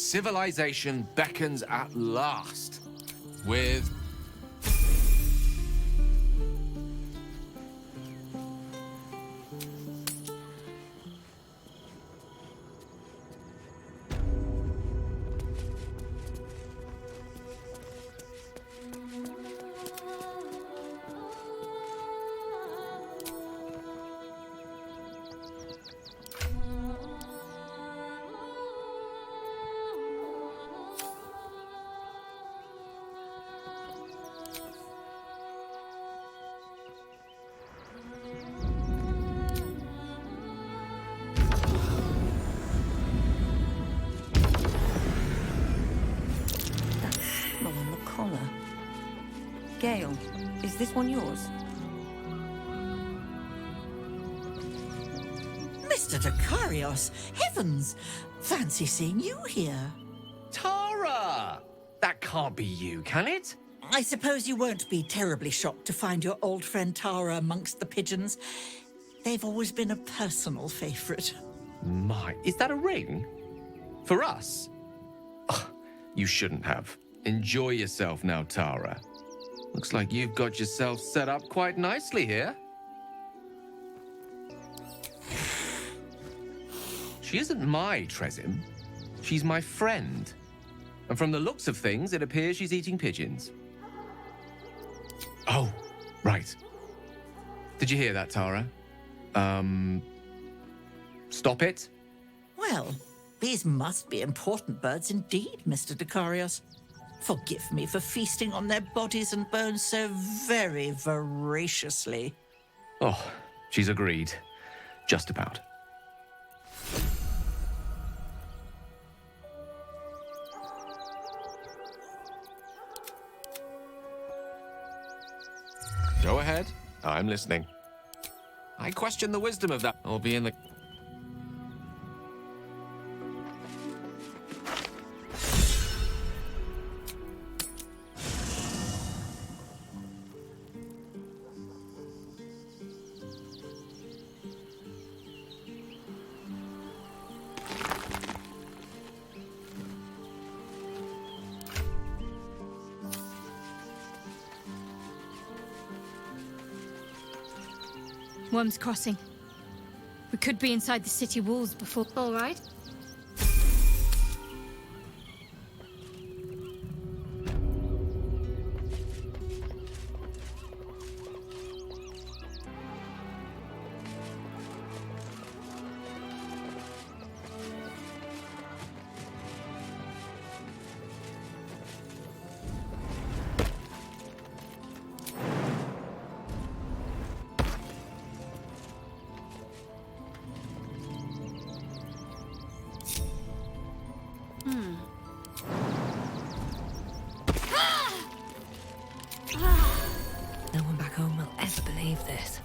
civilization beckons at last. With... Gale, is this one yours? Mr. Dekarios, heavens! Fancy seeing you here. Tara! That can't be you, can it? I suppose you won't be terribly shocked to find your old friend Tara amongst the pigeons. They've always been a personal favourite. My, is that a ring? For us? Ugh, you shouldn't have. Enjoy yourself now, Tara. Looks like you've got yourself set up quite nicely here. She isn't my Trezim. She's my friend. And from the looks of things, it appears she's eating pigeons. Oh, right. Did you hear that, Tara? Stop it? Well, these must be important birds indeed, Mr. Dekarios. Forgive me for feasting on their bodies and bones so very voraciously. Oh, she's agreed. Just about. Go ahead. I'm listening. I question the wisdom of that. I'll be in the... Worm's Crossing. We could be inside the city walls before... All right. No one back home will ever believe this.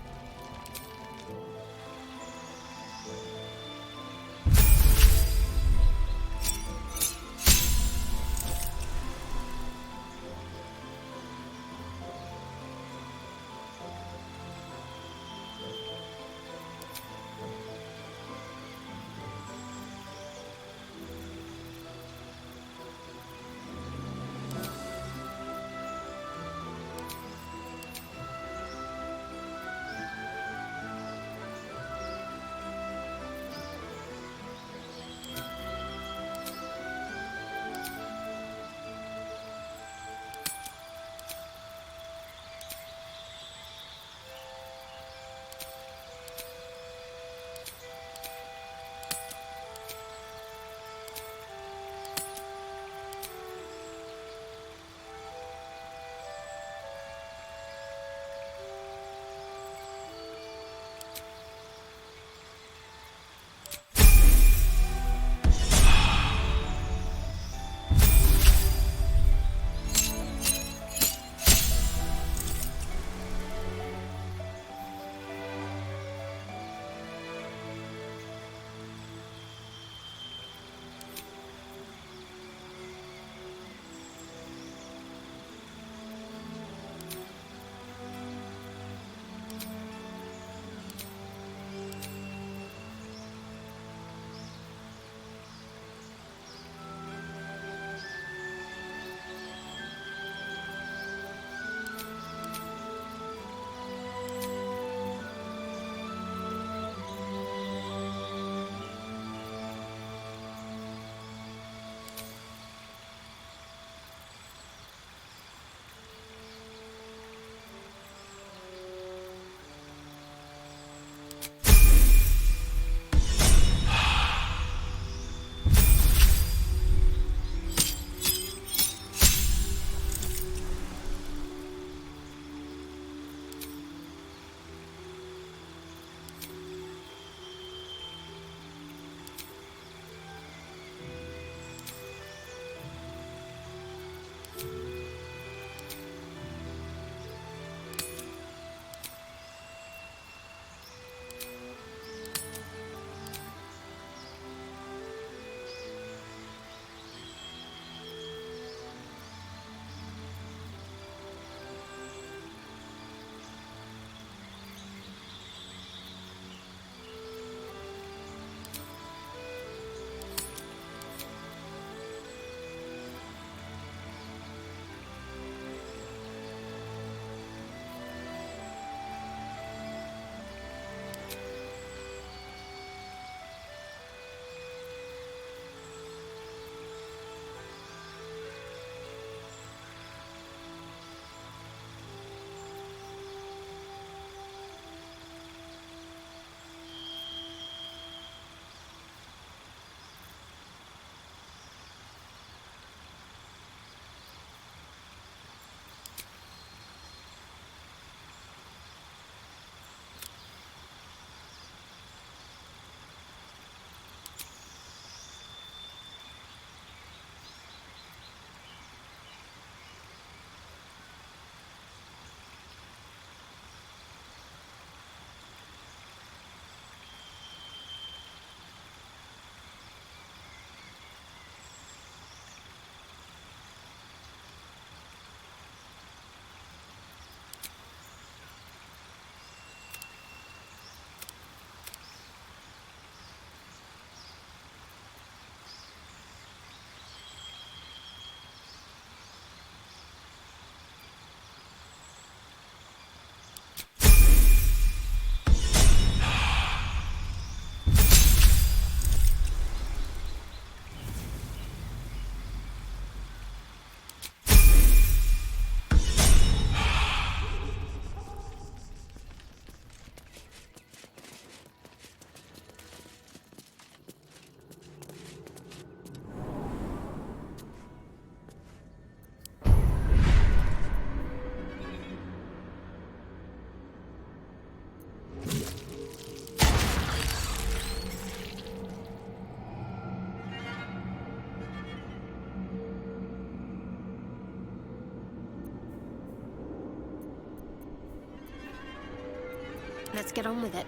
Let's get on with it.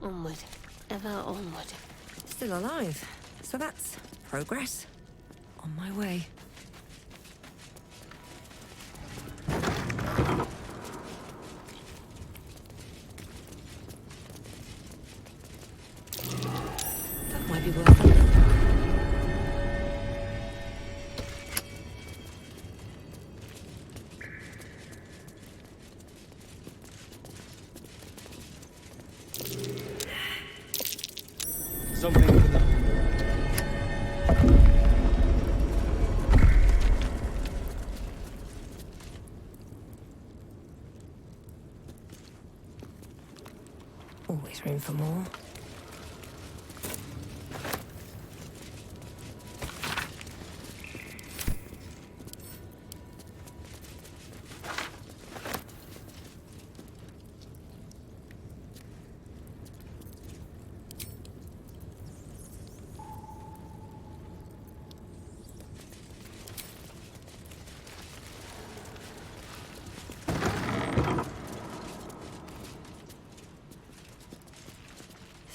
Onward. Ever onward. Still alive. So that's progress. On my way. That might be worth a look. Something. Always room for more.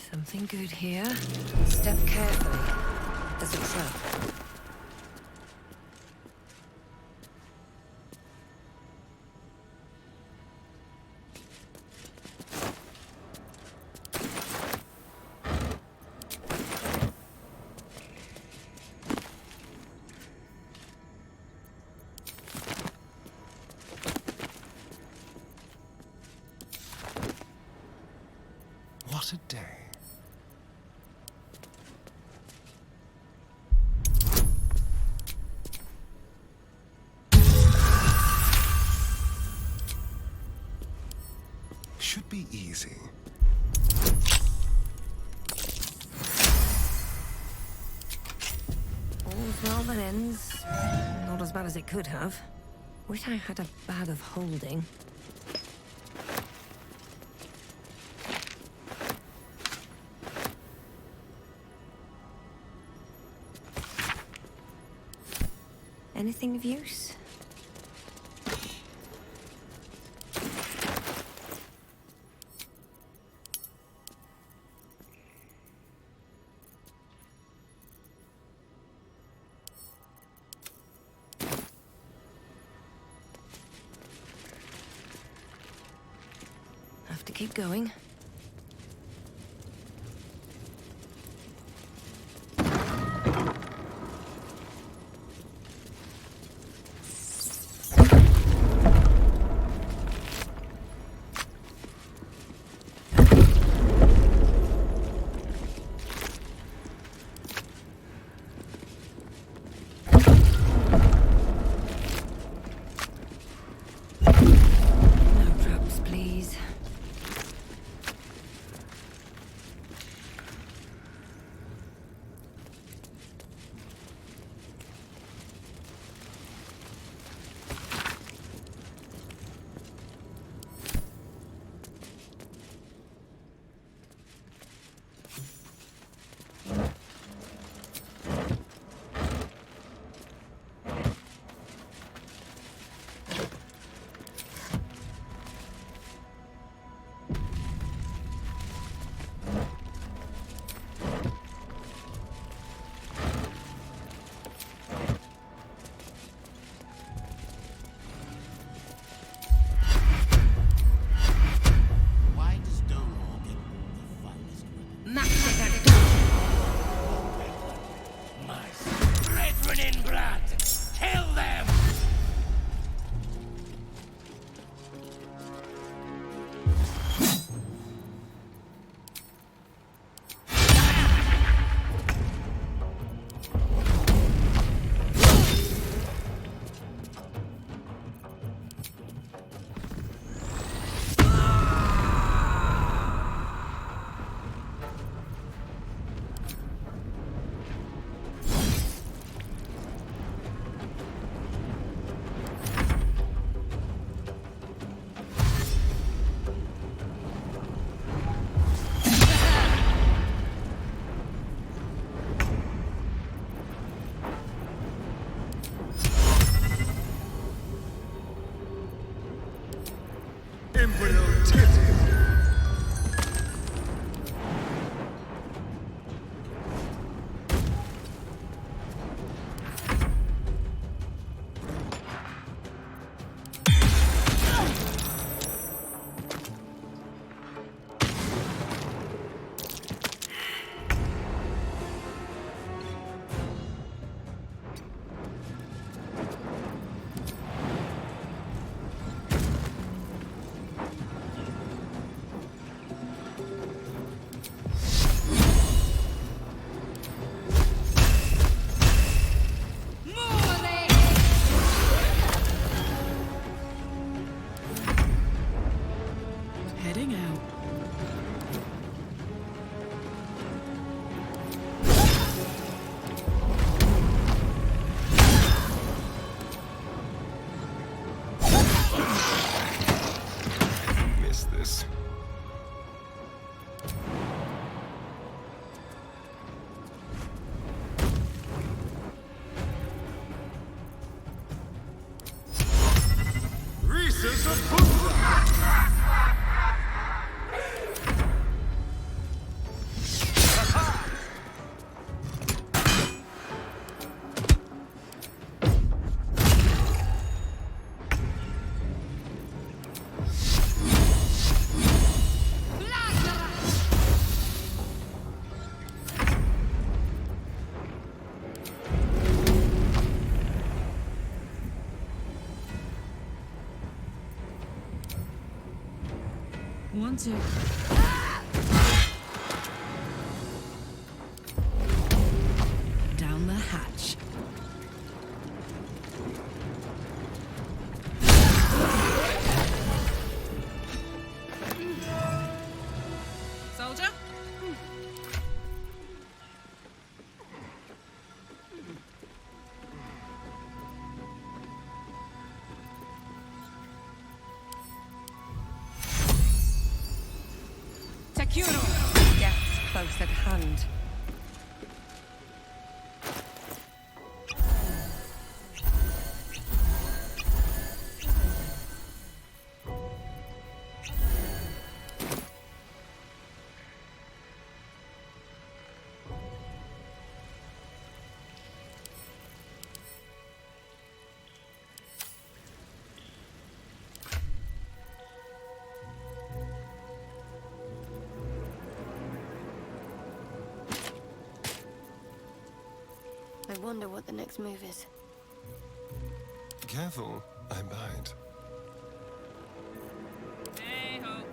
Something good here. Step carefully. There's a trap. What a day. Should be easy. All's well that ends. Not as bad as it could have. Wish I had a bag of holding. Anything of use? Have to keep going. No traps, please. Why does Stonewall get the finest weapon? My brethren in blood! Kill them! One, two. Down the hatch. Soldier? Death's close at hand. I wonder what the next move is. Careful, I bite. Hey-ho.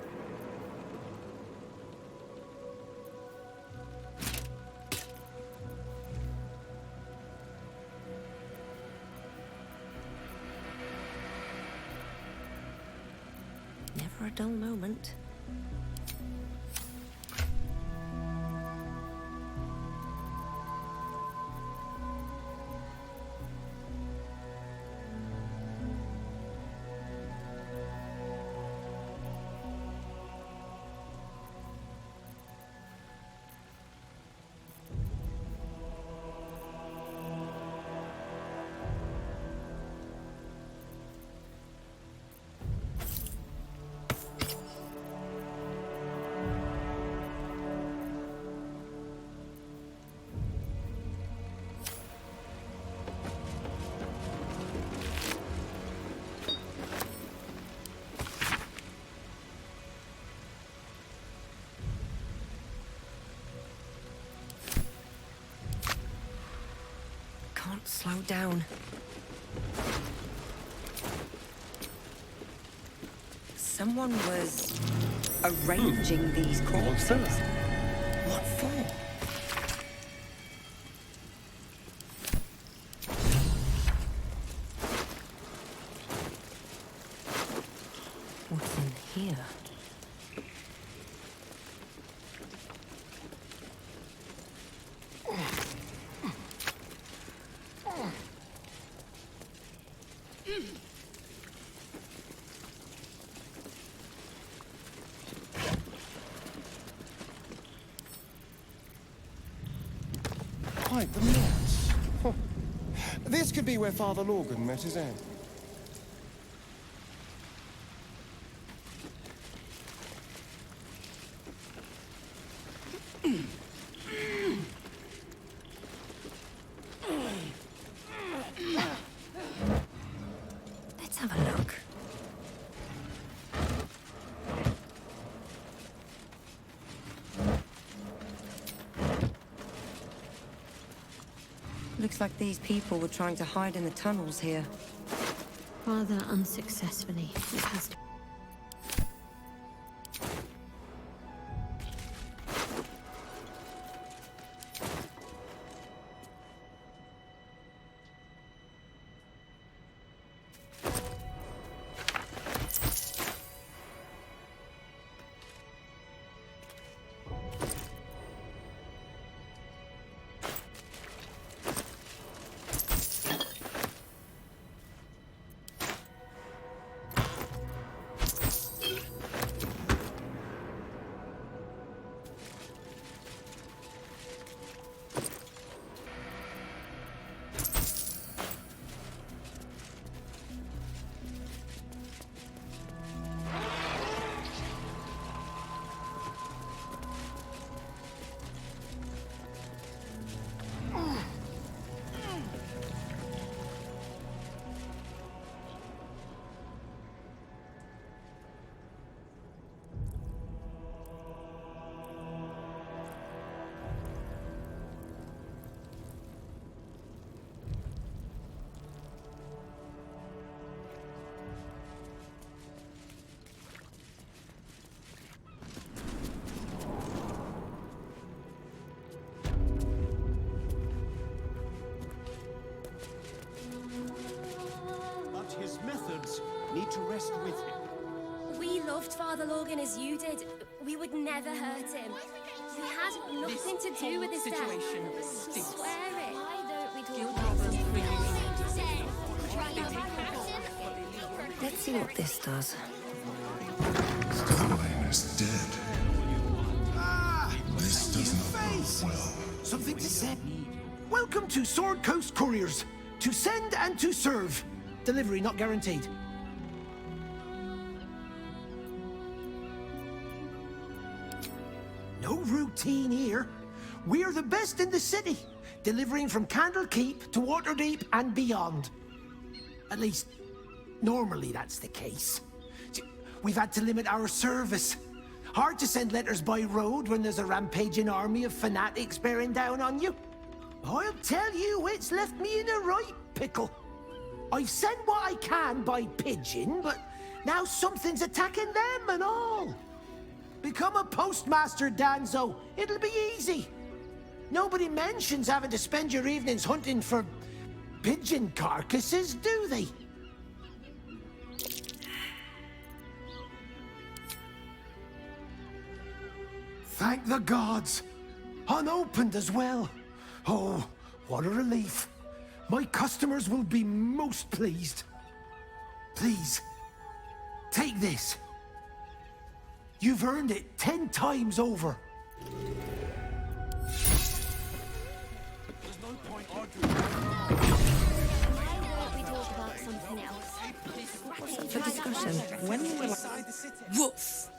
Never a dull moment. Can't slow down. Someone was arranging these corpses. What for? What's in here? Quite the mess. Huh. This could be where Father Logan met his end. Let's have a look. Looks like these people were trying to hide in the tunnels here. Rather unsuccessfully, it has to. rest with him. We loved Father Logan as you did. We would never hurt him. We had nothing to do with his death. I swear it. Why don't we talk about something else? Let's see what this does. Sterling is dead. This does not bode well. Something to say. Welcome to Sword Coast Couriers. To send and to serve. Delivery not guaranteed. No routine here. We're the best in the city, delivering from Candlekeep to Waterdeep and beyond. At least, normally that's the case. We've had to limit our service. Hard to send letters by road when there's a rampaging army of fanatics bearing down on you. I'll tell you, it's left me in a right pickle. I've sent what I can by pigeon, but now something's attacking them and all. Become a postmaster, Danzo. It'll be easy. Nobody mentions having to spend your evenings hunting for pigeon carcasses, do they? Thank the gods. Unopened as well. Oh, what a relief. My customers will be most pleased. Please, take this. You've earned it 10 times over. There's no point arguing. Why don't we talk about something else? For discussion, when will Inside the city. Woof!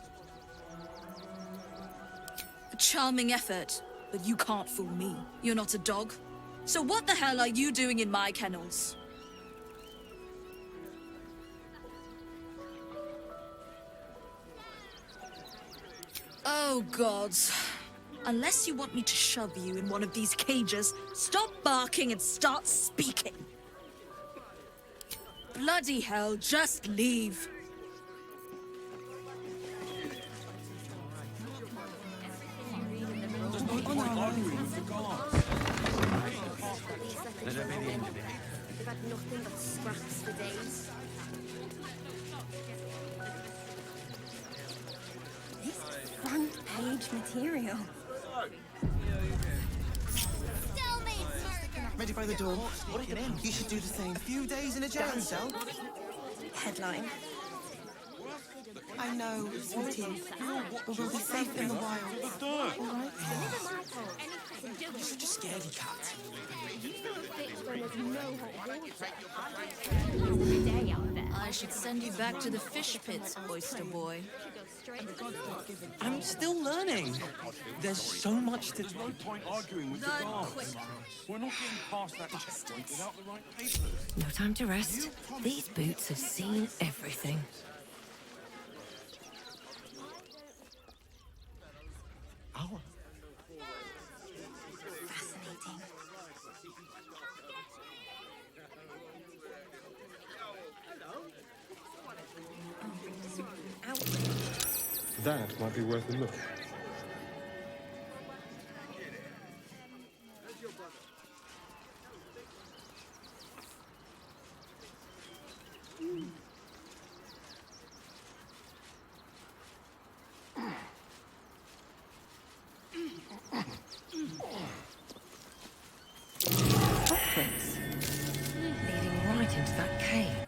A charming effort, but you can't fool me. You're not a dog. So what the hell are you doing in my kennels? Oh, gods. Unless you want me to shove you in one of these cages, stop barking and start speaking. Bloody hell, just leave. There's no point arguing with the guards. That'll be the end of it. They've had nothing but scraps for days. This front page material. Ready by the door. You should do the same. A few days in a jail cell. headline? I know, sweetie. But we'll be safe in the wild. All right? You're such a scaredy cat. I should send you back to the fish pits, oyster boy. I'm still learning. There's so much to... There's no point arguing with the guards. We're not getting past that checkpoint without the right papers. No time to rest. These boots have seen everything. Oh. Fascinating. That might be worth a look. Footprints leading right into that cave.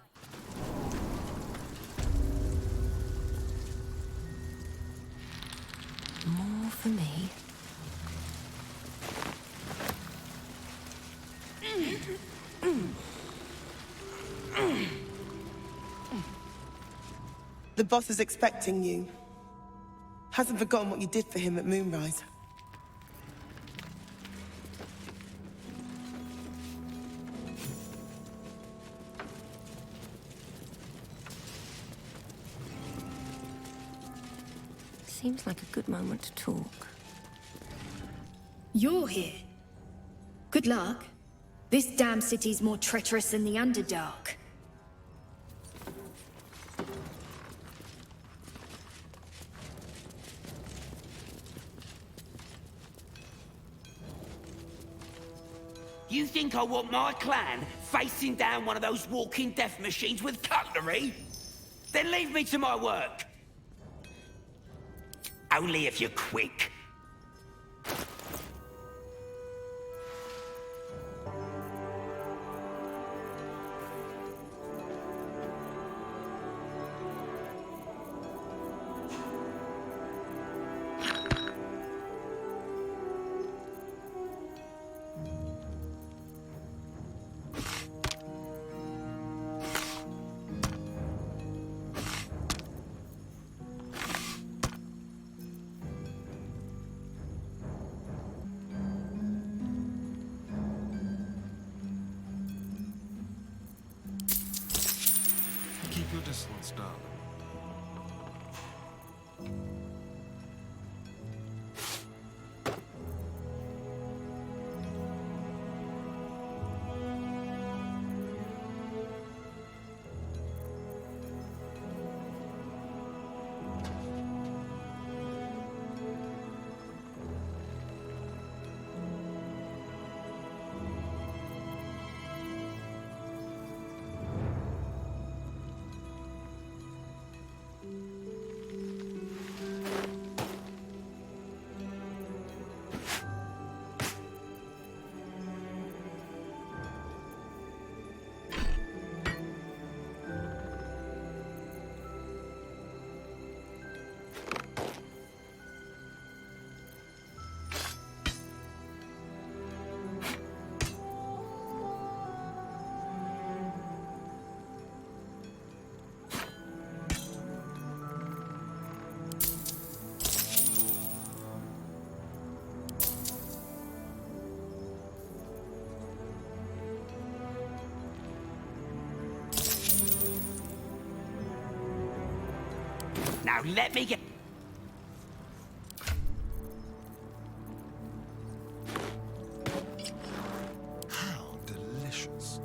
More for me. The boss is expecting you. Hasn't forgotten what you did for him at Moonrise. Seems like a good moment to talk. You're here. Good luck. This damn city's more treacherous than the Underdark. You think I want my clan facing down one of those walking death machines with cutlery? Then leave me to my work. Only if you're quick. Keep your distance, darling. Now let me get... How delicious.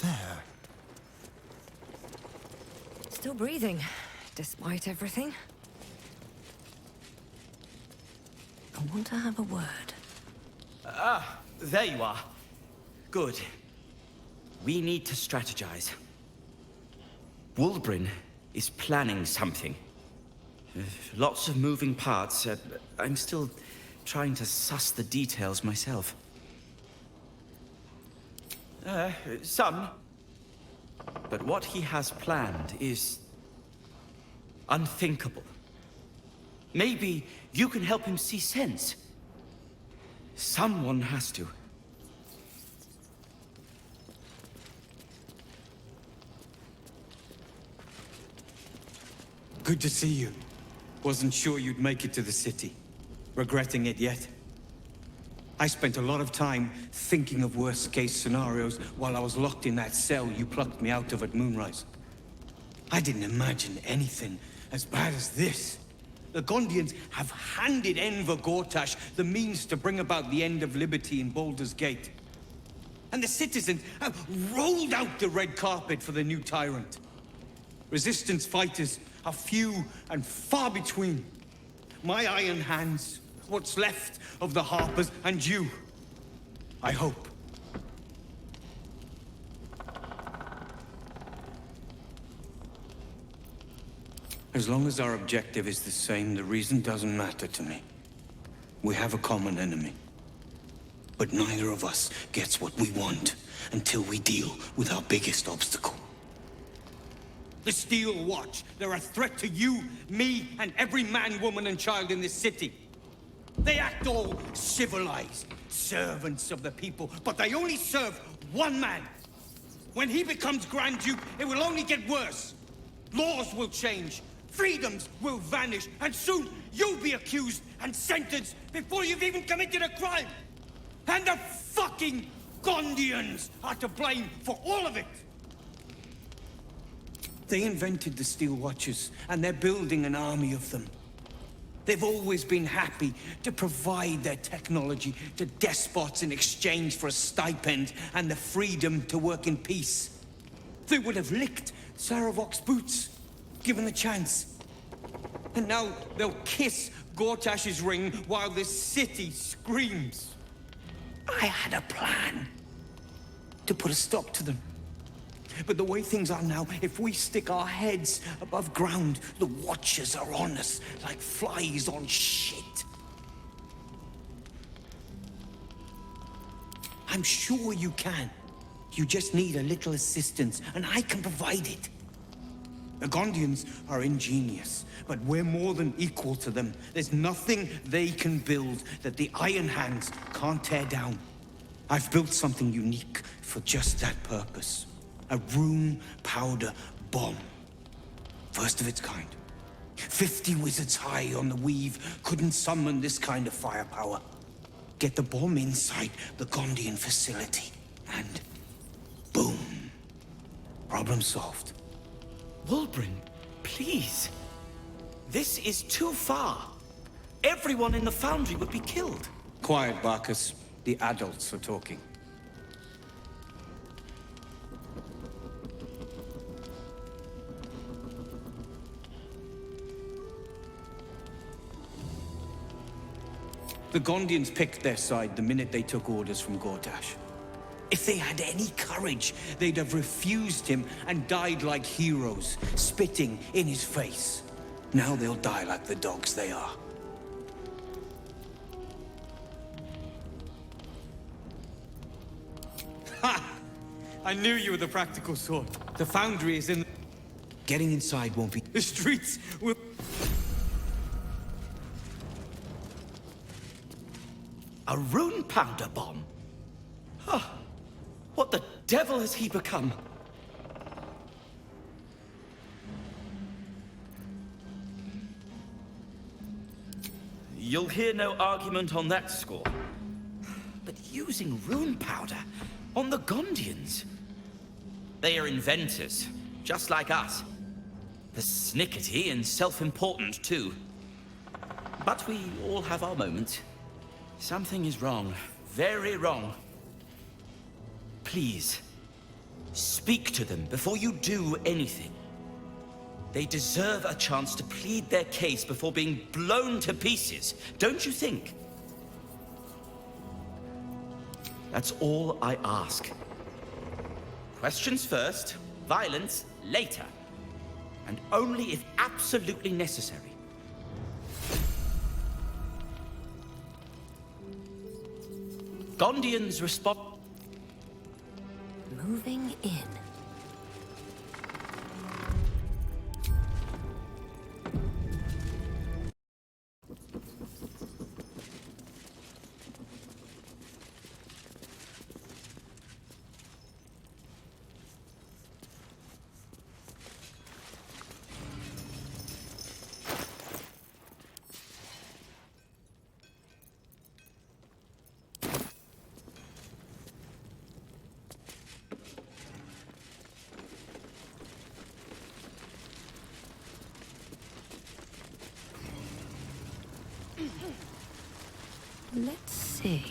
There. Still breathing, despite everything. I want to have a word. Ah, there you are. Good. We need to strategize. Wulbrin is planning something. Lots of moving parts. I'm still trying to suss the details myself. Some. But what he has planned is unthinkable. Maybe you can help him see sense. Someone has to. Good to see you. Wasn't sure you'd make it to the city. Regretting it yet? I spent a lot of time thinking of worst-case scenarios while I was locked in that cell you plucked me out of at Moonrise. I didn't imagine anything as bad as this. The Gondians have handed Enver Gortash the means to bring about the end of liberty in Baldurs Gate. And the citizens have rolled out the red carpet for the new tyrant. Resistance fighters are few and far between. My iron hands, what's left of the Harpers, and you. I hope. As long as our objective is the same, the reason doesn't matter to me. We have a common enemy. But neither of us gets what we want until we deal with our biggest obstacle. The Steel Watch. They're a threat to you, me, and every man, woman, and child in this city. They act all civilized, servants of the people, but they only serve one man. When he becomes Grand Duke, it will only get worse. Laws will change. Freedoms will vanish. And soon you'll be accused and sentenced before you've even committed a crime. And the fucking Gondians are to blame for all of it. They invented the Steel Watchers, and they're building an army of them. They've always been happy to provide their technology to despots in exchange for a stipend and the freedom to work in peace. They would have licked Saravok's boots, given the chance. And now they'll kiss Gortash's ring while this city screams. I had a plan to put a stop to them. But the way things are now, if we stick our heads above ground, the Watchers are on us like flies on shit. I'm sure you can. You just need a little assistance, and I can provide it. The Gondians are ingenious, but we're more than equal to them. There's nothing they can build that the Iron Hands can't tear down. I've built something unique for just that purpose. A rune powder bomb. First of its kind. 50 wizards high on the weave couldn't summon this kind of firepower. Get the bomb inside the Gondian facility, and boom. Problem solved. Wulbren, please. This is too far. Everyone in the foundry would be killed. Quiet, Barkus. The adults are talking. The Gondians picked their side the minute they took orders from Gortash. If they had any courage, they'd have refused him and died like heroes, spitting in his face. Now they'll die like the dogs they are. Ha! I knew you were the practical sort. The foundry is in... Getting inside won't be... The streets will... A rune powder bomb? Huh. What the devil has he become? You'll hear no argument on that score. But using rune powder on the Gondians? They are inventors, just like us. The snickety and self-important, too. But we all have our moments. Something is wrong. Very wrong. Please, speak to them before you do anything. They deserve a chance to plead their case before being blown to pieces, don't you think? That's all I ask. Questions first, violence later. And only if absolutely necessary. Gondians respond... Moving in. Let's see.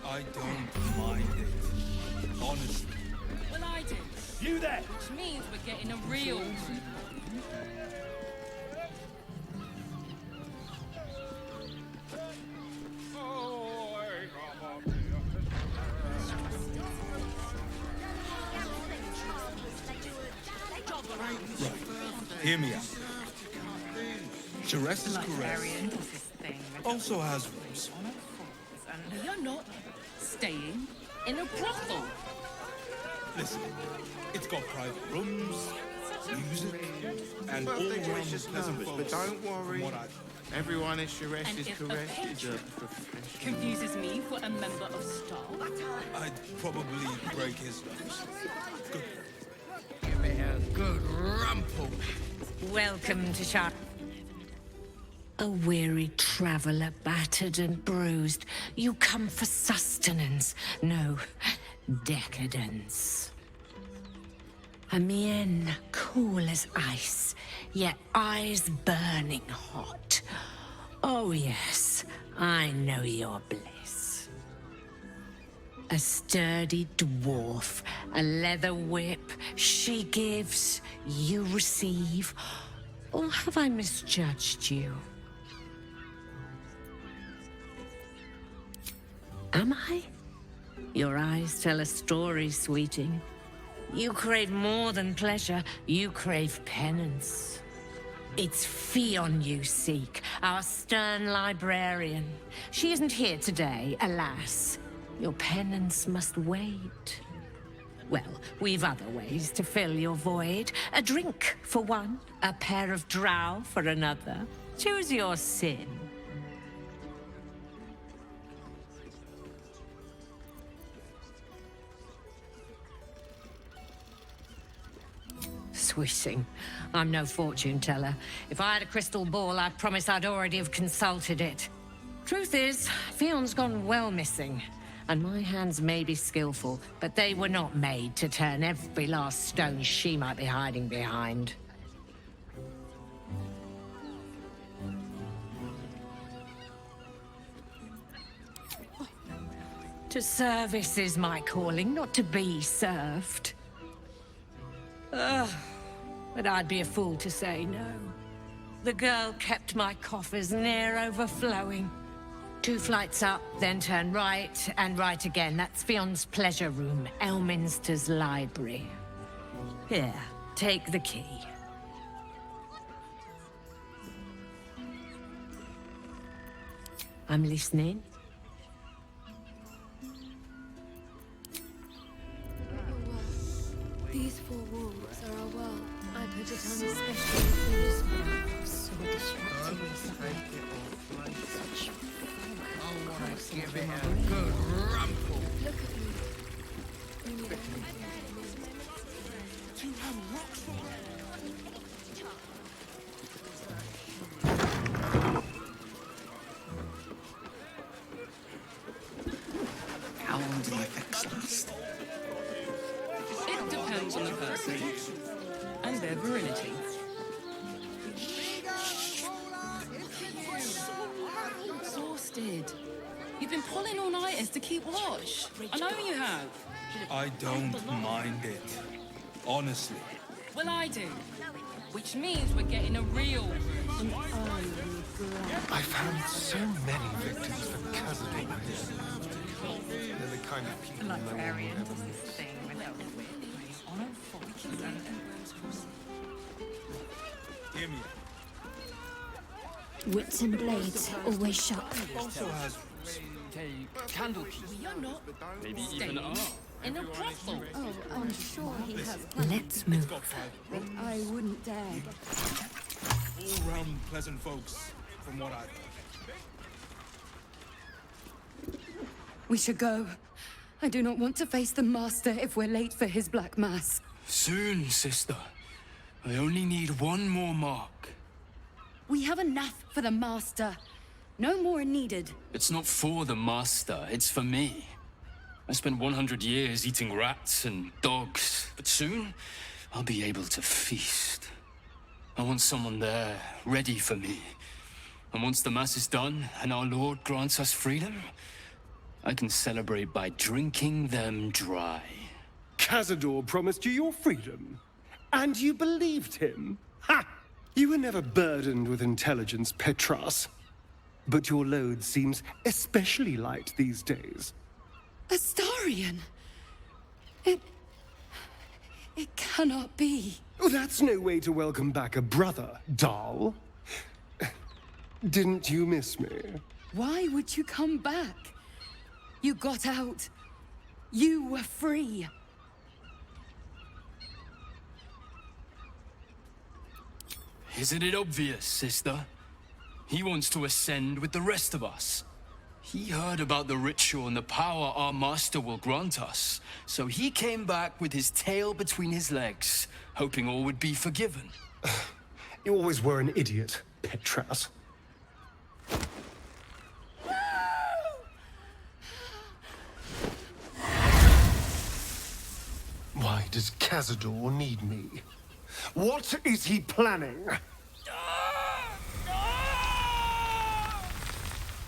I don't mind it. Honestly. Well, I do. You there! Which means we're getting a real one. Hear me out. Teresa's caress also has rooms. You're not staying in a brothel. Listen, it's got private rooms, music, and all around pleasant folks. But don't worry, From what everyone at Sharess And is if a correct. Is a patron professional. confuses me for a member of staff, I'd probably break his nose. Good. Give it a good rumple. Welcome to Shar. A weary traveller, battered and bruised. You come for sustenance, no decadence. A mien cool as ice, yet eyes burning hot. Oh yes, I know your bliss. A sturdy dwarf, a leather whip, she gives, you receive. Or have I misjudged you? Am I? Your eyes tell a story, sweeting. You crave more than pleasure, you crave penance. It's Fionn you seek, our stern librarian. She isn't here today, alas. Your penance must wait. Well, we've other ways to fill your void. A drink for one, a pair of drow for another. Choose your sin. Swishing. I'm no fortune teller. If I had a crystal ball, I'd promise I'd already have consulted it. Truth is, Fionn's gone well missing. And my hands may be skillful, but they were not made to turn every last stone she might be hiding behind. To service is my calling, not to be served. Ugh, but I'd be a fool to say no. The girl kept my coffers near overflowing. 2 flights up, then turn right, and right again. That's Fionn's pleasure room, Elminster's library. Here, take the key. I'm listening. These 4 walls are our world. I put it on especially for you. So distracting recently. Such Give it a good rumple. Look at me. When you How long do the effects last? it depends on the person and their virility. Exhausted. You've been pulling all-nighters to keep watch. I know you have. I don't mind it. Honestly. Well, I do. Which means we're getting a real... I've found so many victims for Khazad here. They're the kind of people no one will ever meet. Hear me. Wits and blades, always sharp. Also has Take Candlekeep. You're not maybe staying in a brothel. Oh, I'm sure he has. Let's move. But I wouldn't dare. all round pleasant folks, from what I've heard. We should go. I do not want to face the Master if we're late for his Black Mass. Soon, sister. I only need one more mark. We have enough for the Master. No more are needed. It's not for the Master, it's for me. I spent 100 years eating rats and dogs, but soon I'll be able to feast. I want someone there, ready for me. And once the Mass is done and our Lord grants us freedom, I can celebrate by drinking them dry. Cazador promised you your freedom, and you believed him? Ha! You were never burdened with intelligence, Petras. But your load seems especially light these days. Astarion! It cannot be. Well, that's no way to welcome back a brother, doll. Didn't you miss me? Why would you come back? You got out. You were free. Isn't it obvious, sister? He wants to ascend with the rest of us. He heard about the ritual and the power our master will grant us, so he came back with his tail between his legs, hoping all would be forgiven. You always were an idiot, Petras. Why does Cazador need me? What is he planning?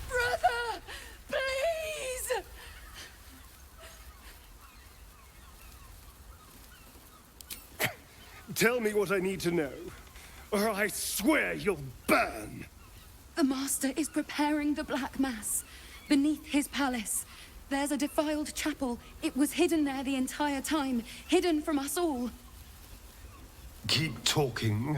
Brother, please! Tell me what I need to know, or I swear you'll burn! The Master is preparing the Black Mass. Beneath his palace, there's a defiled chapel. It was hidden there the entire time, hidden from us all. Keep talking.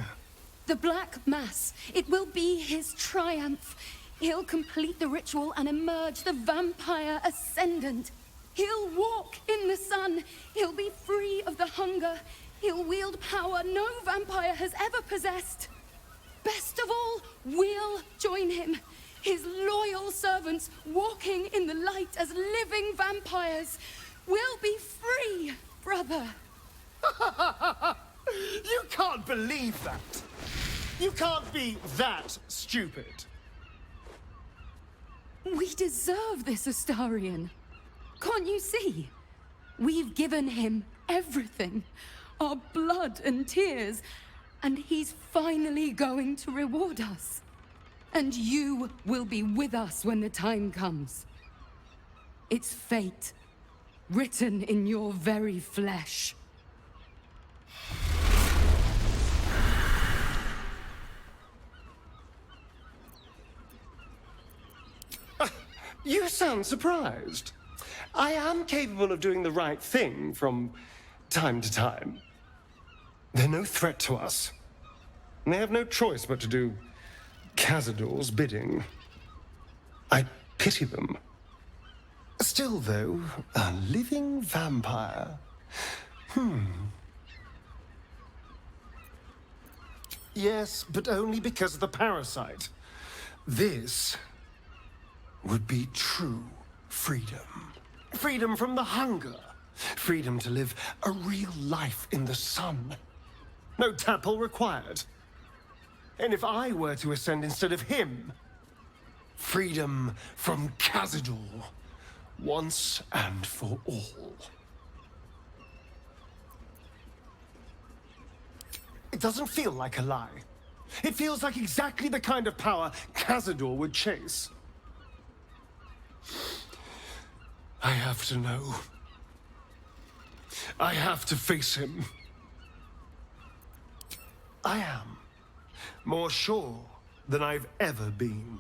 The Black Mass. It will be his triumph. He'll complete the ritual and emerge the vampire ascendant. He'll walk in the sun. He'll be free of the hunger. He'll wield power no vampire has ever possessed. Best of all, we'll join him. His loyal servants walking in the light as living vampires. We'll be free, brother. You can't believe that! You can't be that stupid! We deserve this, Astarion. Can't you see? We've given him everything. Our blood and tears. And he's finally going to reward us. And you will be with us when the time comes. It's fate, written in your very flesh. You sound surprised. I am capable of doing the right thing from time to time. They're no threat to us. And they have no choice but to do Cazador's bidding. I pity them. Still, though, a living vampire. Yes, but only because of the parasite. This would be true freedom. Freedom from the hunger. Freedom to live a real life in the sun. No temple required. And if I were to ascend instead of him, freedom from Cazador, once and for all. It doesn't feel like a lie. It feels like exactly the kind of power Cazador would chase. I have to know. I have to face him. I am more sure than I've ever been.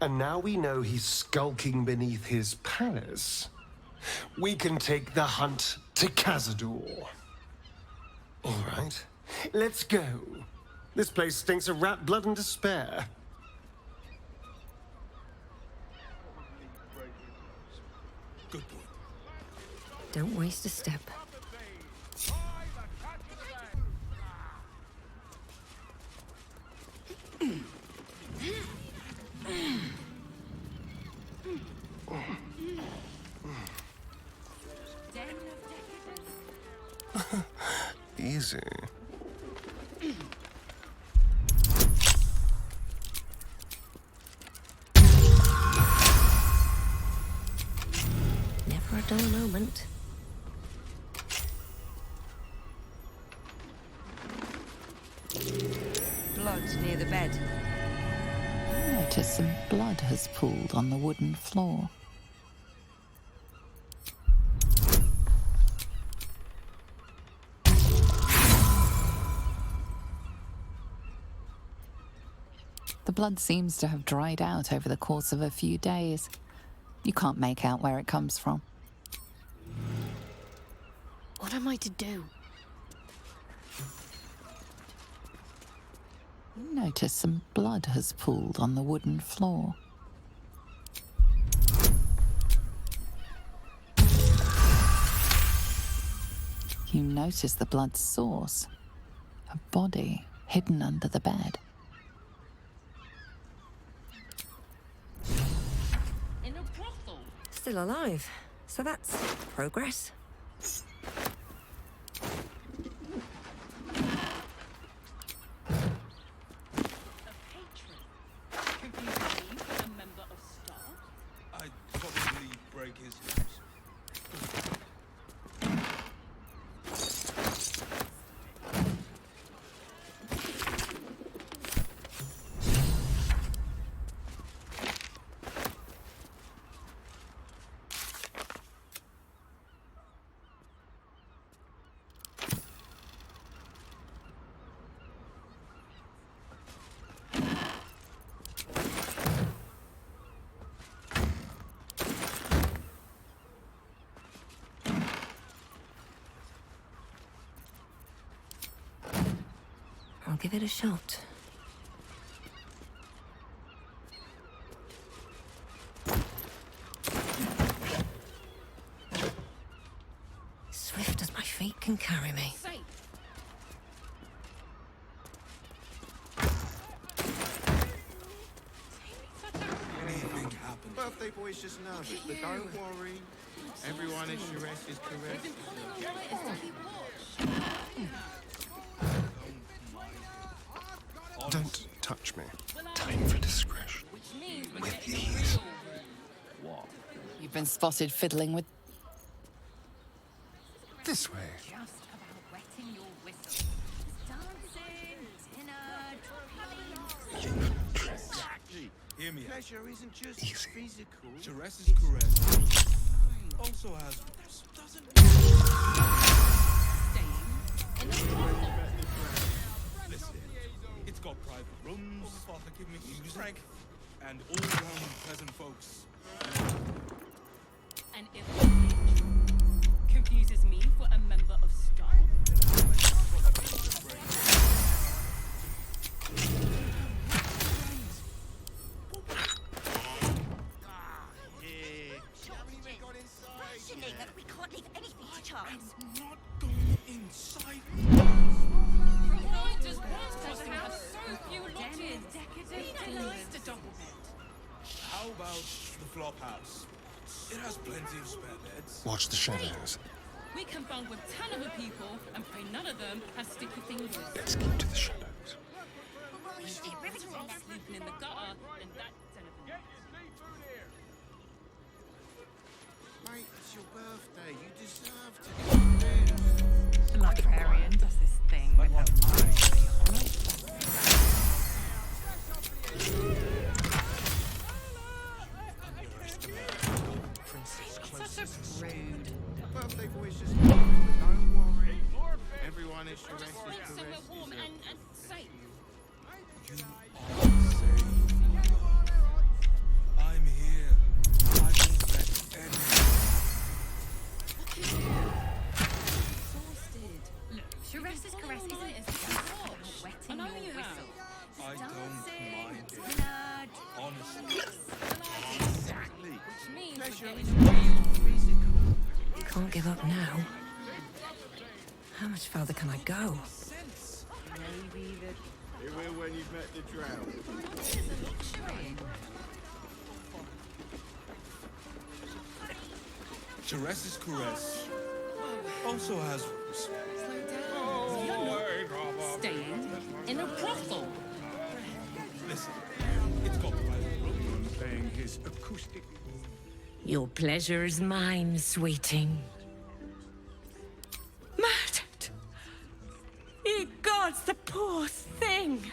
And now we know he's skulking beneath his palace. We can take the hunt to Cazador. All right, let's go. This place stinks of rat blood and despair. Good boy. Don't waste a step. Easy. Never a dull moment. Blood near the bed. I notice some blood has pooled on the wooden floor. The blood seems to have dried out over the course of a few days. You can't make out where it comes from. What am I to do? You notice some blood has pooled on the wooden floor. You notice the blood's source. A body hidden under the bed. In a brothel. Still alive. So that's progress. I'd probably break his hips. I'll give it a shot. Swift as my feet can carry me. Anything happens. Birthday boy's just nervous, but don't worry. Everyone is Shrek is correct. Don't touch me. Time for discretion. With ease. What? You've been spotted fiddling with... This way. Just about wetting your whistle. Dancing, Exactly. Hear me. Pleasure isn't just physical. Jerez's caress also has Listen, it's got private rooms, music, and all-round pleasant folks. And if the confuses me for a member of staff. We can't leave anything to chance. I'm not going inside. Just cross-dressing has so few lodges. Be nice to double bed. How about the flop house? It has plenty of spare beds. Watch the shadows. We can bunk with 10 other people and pray none of them has sticky fingers. Let's keep to the shadows. Sleeping in the gutter, and that's anything. Mate, it's your birthday. You deserve to. The librarian does this thing with her eyes. Such a rude. Birthday boy's just nervous, but don't worry. Everyone is Shrek is correct. Somewhere warm and safe. You are safe. I'm here. I won't let anyone. Exhausted. Look, Jerez's caress isn't wetting your whistle. I don't mind it. Nerd. Honestly. Exactly. Which means Pleasure we're isn't getting just physical. Can't give up now. How much further can I go? You will when you've met the drought. Jerez's caress also has staying in a brothel. Listen, it's got private rooms. Playing his acoustic. Your pleasure is mine, sweeting. Murdered! Ye gods, the poor thing!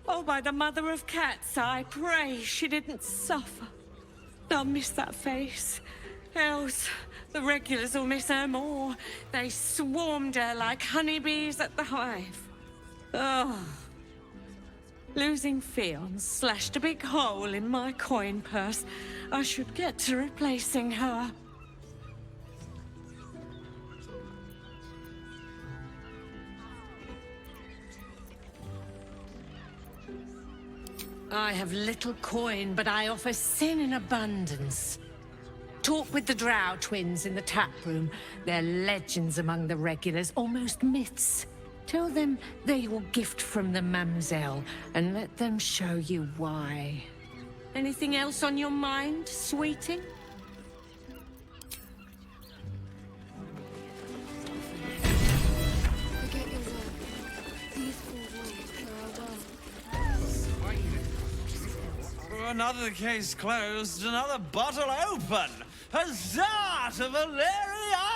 Oh, by the mother of cats, I pray she didn't suffer. I'll miss that face. Else, the regulars will miss her more. They swarmed her like honeybees at the hive. Oh. Losing Fionn slashed a big hole in my coin purse. I should get to replacing her. I have little coin, but I offer sin in abundance. Talk with the Drow twins in the tap room. They're legends among the regulars, almost myths. Tell them they're your gift from the Mamselle, and let them show you why. Anything else on your mind, sweeting? Forget your work. These four walls are our world. Another case closed, another bottle open. Huzzah to Valeria!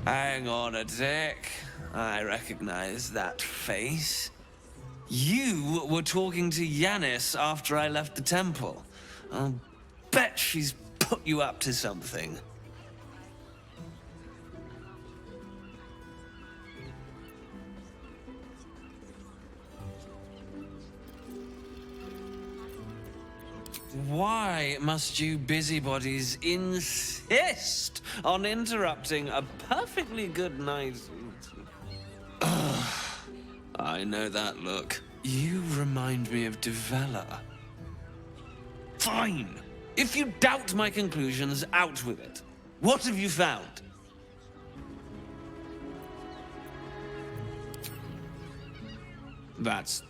Hang on a tick. I recognize that face. You were talking to Yanis after I left the temple. I'll bet she's put you up to something. Why must you busybodies insist on interrupting a perfectly good night? Ugh, I know that look. You remind me of Devella. Fine. If you doubt my conclusions, out with it. What have you found? That's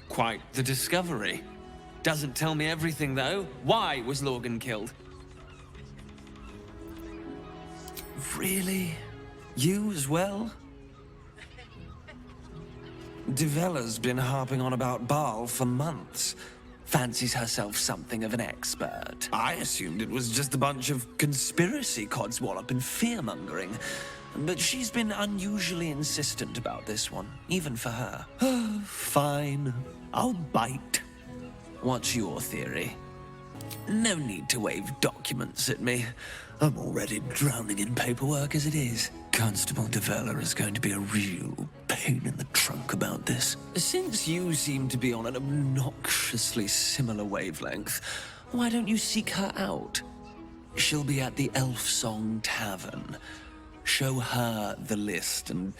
quite the discovery. Doesn't tell me everything, though. Why was Lorgan killed? Really? You as well? Devella's been harping on about Baal for months. Fancies herself something of an expert. I assumed it was just a bunch of conspiracy codswallop and fear-mongering. But she's been unusually insistent about this one, even for her. Fine. I'll bite. What's your theory? No need to wave documents at me. I'm already drowning in paperwork as it is. Constable Devella is going to be a real pain in the trunk about this. Since you seem to be on an obnoxiously similar wavelength, why don't you seek her out? She'll be at the Elf Song Tavern. Show her the list, and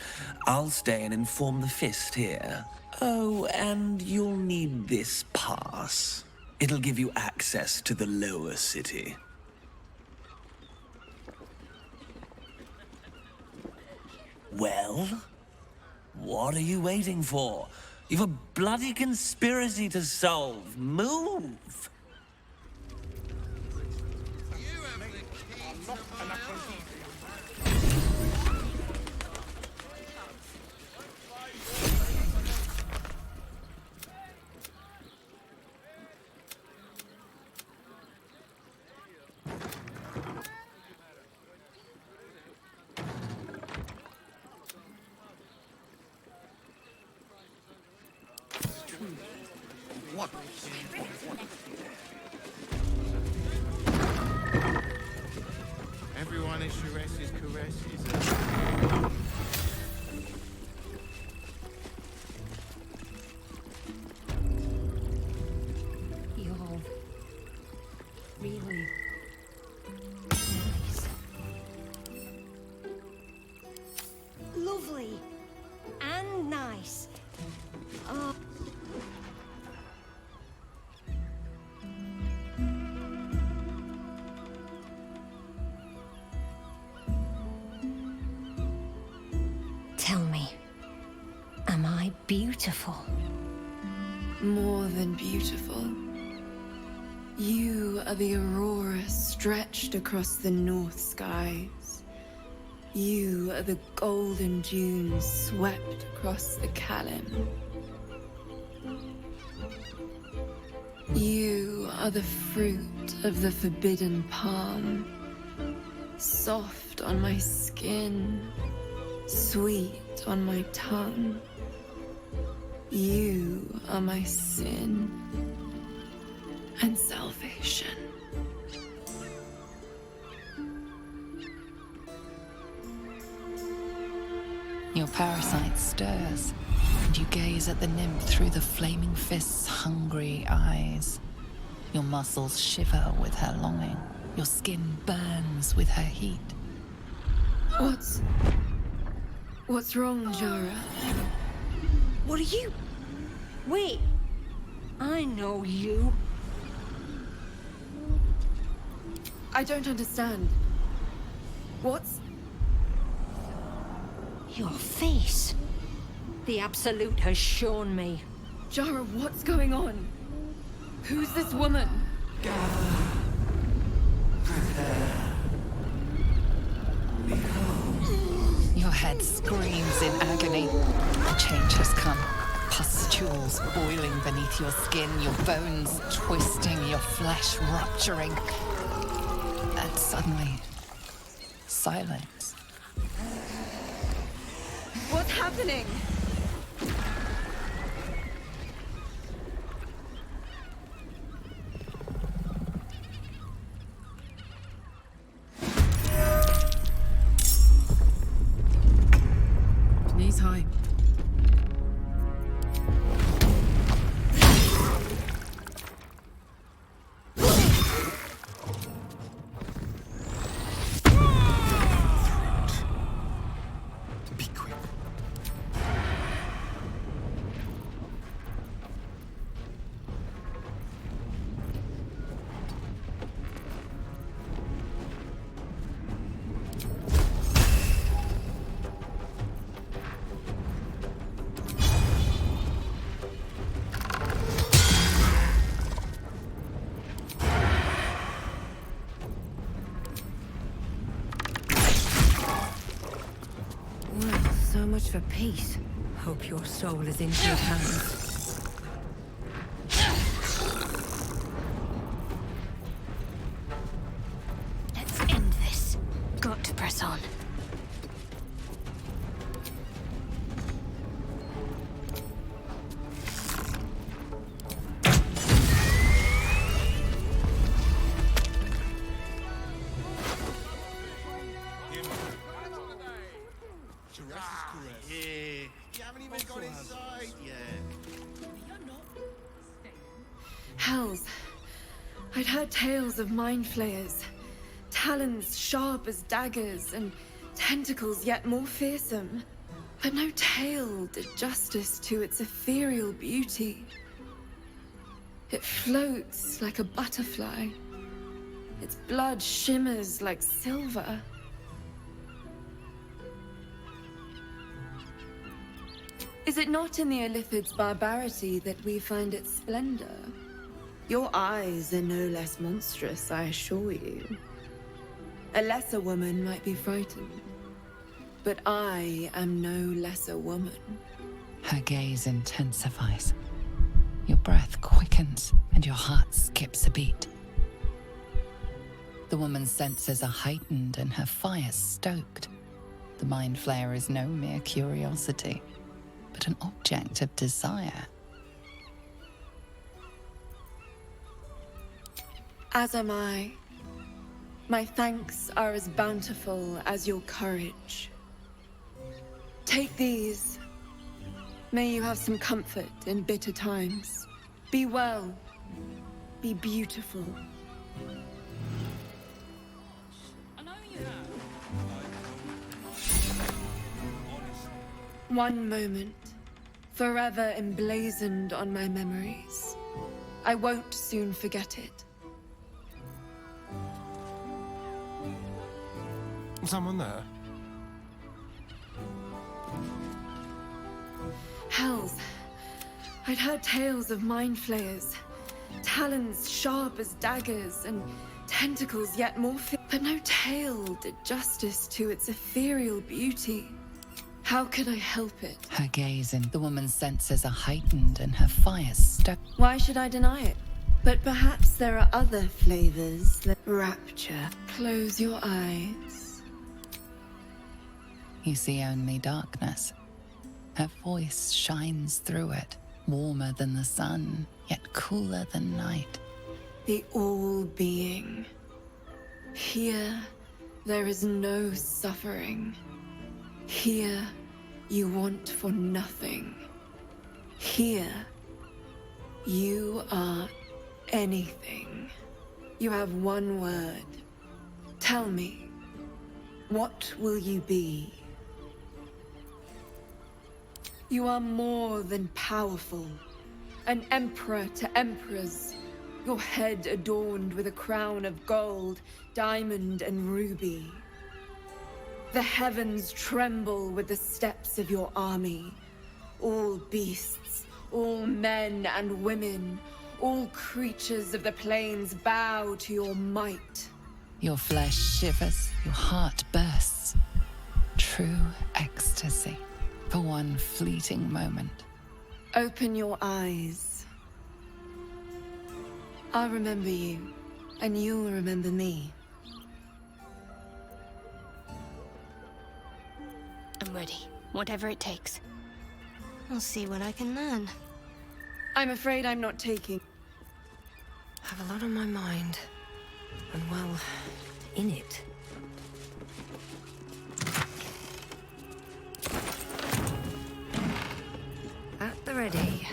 I'll stay and inform the Fist here. Oh, and you'll need this pass. It'll give you access to the lower city. Well? What are you waiting for? You've a bloody conspiracy to solve. Move! What? Everyone is Sharese's caresses. You're really Lovely. And nice. Oh. Tell me, am I beautiful? More than beautiful. You are the aurora stretched across the north skies. You are the golden dunes swept across the Kalim. You are the fruit of the forbidden palm, soft on my skin, sweet on my tongue. You are my sin and salvation. Your parasite stirs, and you gaze at the nymph through the flaming fist's hungry eyes. Your muscles shiver with her longing. Your skin burns with her heat. What's... What's wrong, Jara? What are you? Wait, I know you. I don't understand. What's... Your face. The Absolute has shown me. Jara, what's going on? Who's this woman? Your head screams in agony. The change has come. Pustules boiling beneath your skin, your bones twisting, your flesh rupturing. And suddenly, silence. What's happening? Knees high. So much for peace. Hope your soul is in good hands. Let's end this. Got to press on. Hells. I'd heard tales of mind flayers. Talons sharp as daggers and tentacles yet more fearsome. But no tale did justice to its ethereal beauty. It floats like a butterfly. Its blood shimmers like silver. Is it not in the Illithid's barbarity that we find its splendor? Your eyes are no less monstrous, I assure you. A lesser woman might be frightened, but I am no lesser woman. Her gaze intensifies. Your breath quickens and your heart skips a beat. The woman's senses are heightened and her fire stoked. The mind flayer is no mere curiosity, but an object of desire. As am I. My thanks are as bountiful as your courage. Take these. May you have some comfort in bitter times. Be well. Be beautiful. One moment, forever emblazoned on my memories. I won't soon forget it. Someone there? Hells. I'd heard tales of mind flayers. Talons sharp as daggers and tentacles yet more but no tale did justice to its ethereal beauty. How could I help it? Her gaze and the woman's senses are heightened and her fire stoked. Why should I deny it? But perhaps there are other flavors that rapture. Close your eyes. You see only darkness. Her voice shines through it, warmer than the sun, yet cooler than night. The all-being. Here, there is no suffering. Here, you want for nothing. Here, you are anything. You have one word. Tell me, what will you be? You are more than powerful. an emperor to emperors, your head adorned with a crown of gold, diamond, and ruby. The heavens tremble with the steps of your army. All beasts, all men and women, all creatures of the plains bow to your might. Your flesh shivers, your heart bursts. True ecstasy for one fleeting moment. Open your eyes. I'll remember you, and you'll remember me. I'm ready, whatever it takes. I'll see what I can learn. I'm afraid I'm not taking. I have a lot on my mind. And well, in it. At the ready.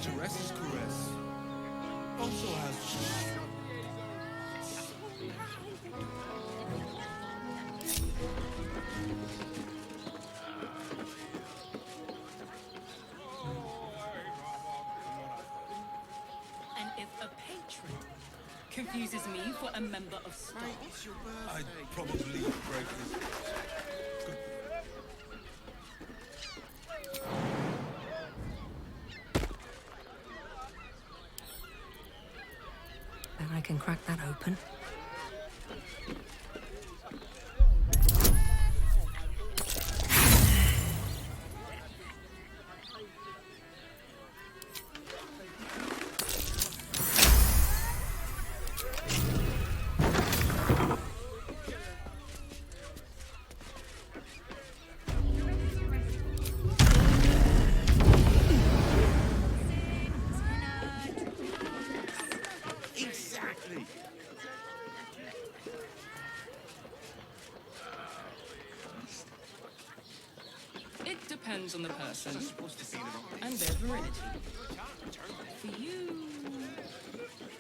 Caress, caress. Also has. And if a patron confuses me for a member of staff, I'd probably break his. Then I can crack that open. it depends on the person and their virility. For you,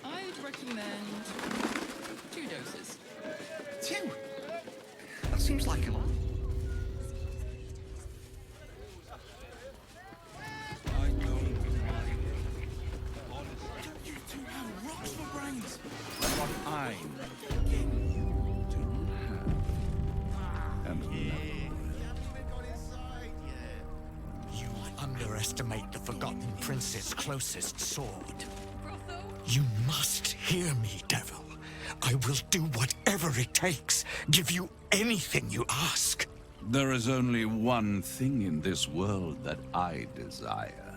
I'd recommend 2 doses. 2? That seems like a lot. Rocks for brains. What I'm getting you do have. And You underestimate the Forgotten Prince's closest sword. You must hear me, Devil. I will do whatever it takes. Give you anything you ask. there is only one thing in this world that I desire.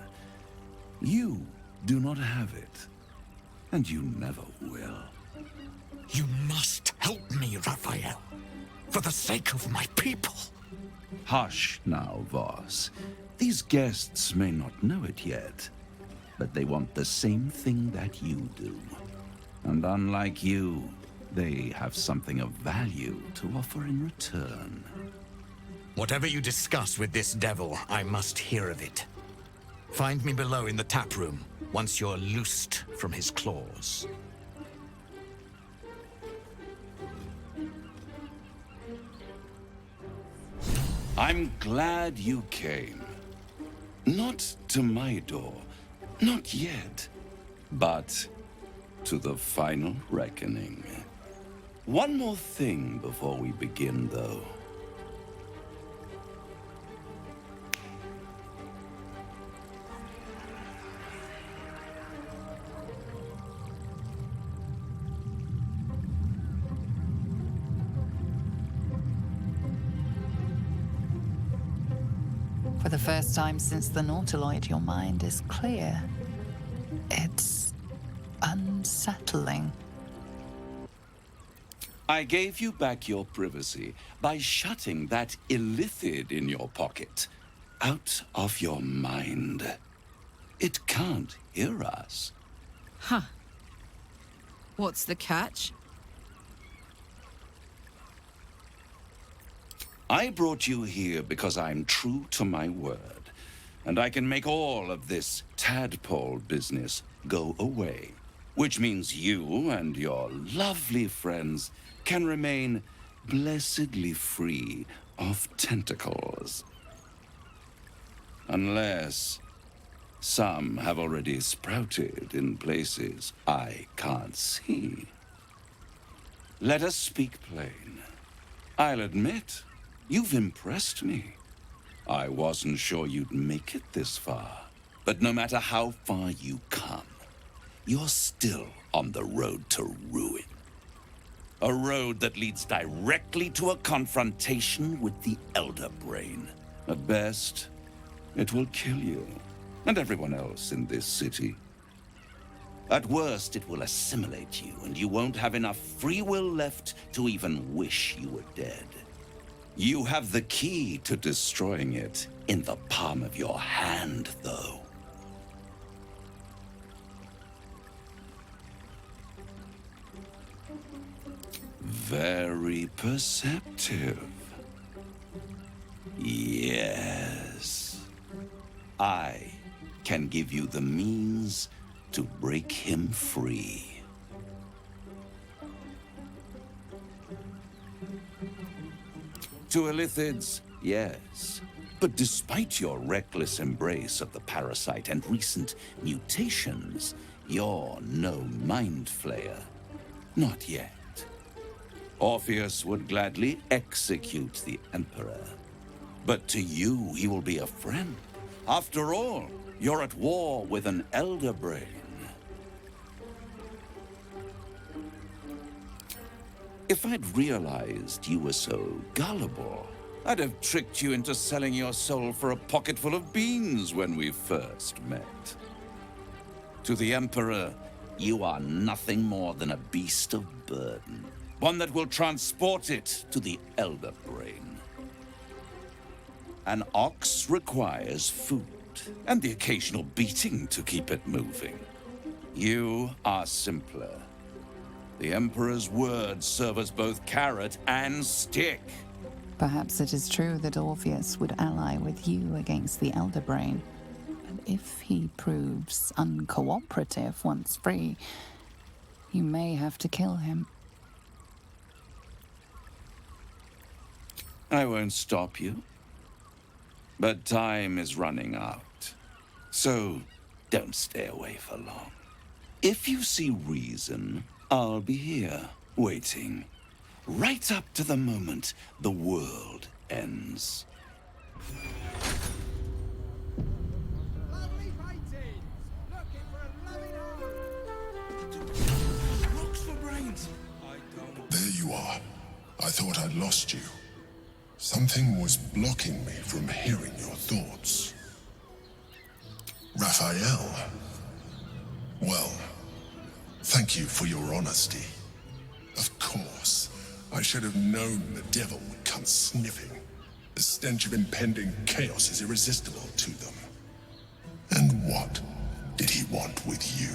You do not have it, and you never will. You must help me, Raphael, for the sake of my people. Hush now, Voss. These guests may not know it yet, but they want the same thing that you do. And unlike you, they have something of value to offer in return. Whatever you discuss with this devil, I must hear of it. Find me below in the tap room, once you're loosed from his claws. I'm glad you came. Not to my door, not yet, but to the final reckoning. One more thing before we begin, though. For the first time since the Nautiloid, your mind is clear. It's unsettling. I gave you back your privacy by shutting that illithid in your pocket out of your mind. It can't hear us. Huh. What's the catch? I brought you here because I'm true to my word, and I can make all of this tadpole business go away, which means you and your lovely friends can remain blessedly free of tentacles. Unless some have already sprouted in places I can't see. Let us speak plain. I'll admit, you've impressed me. I wasn't sure you'd make it this far. But no matter how far you come, you're still on the road to ruin. A road that leads directly to a confrontation with the Elder Brain. At best, it will kill you, and everyone else in this city. At worst, it will assimilate you, and you won't have enough free will left to even wish you were dead. You have the key to destroying it in the palm of your hand, though. Very perceptive. Yes. I can give you the means to break him free. To illithids, yes. But despite your reckless embrace of the parasite and recent mutations, you're no mind flayer. Not yet. Orpheus would gladly execute the Emperor. But to you, he will be a friend. After all, you're at war with an Elder Brain. If I'd realized you were so gullible, I'd have tricked you into selling your soul for a pocketful of beans when we first met. To the Emperor, you are nothing more than a beast of burden. One that will transport it to the Elder Brain. An ox requires food, and the occasional beating to keep it moving. You are simpler. The Emperor's words serve as both carrot and stick. Perhaps it is true that Orpheus would ally with you against the Elder Brain. But if he proves uncooperative once free, you may have to kill him. I won't stop you. But time is running out. So don't stay away for long. If you see reason, I'll be here, waiting. Right up to the moment the world ends. There you are. I thought I'd lost you. Something was blocking me from hearing your thoughts. Raphael. Well, thank you for your honesty. Of course, I should have known the devil would come sniffing. The stench of impending chaos is irresistible to them. And what did he want with you?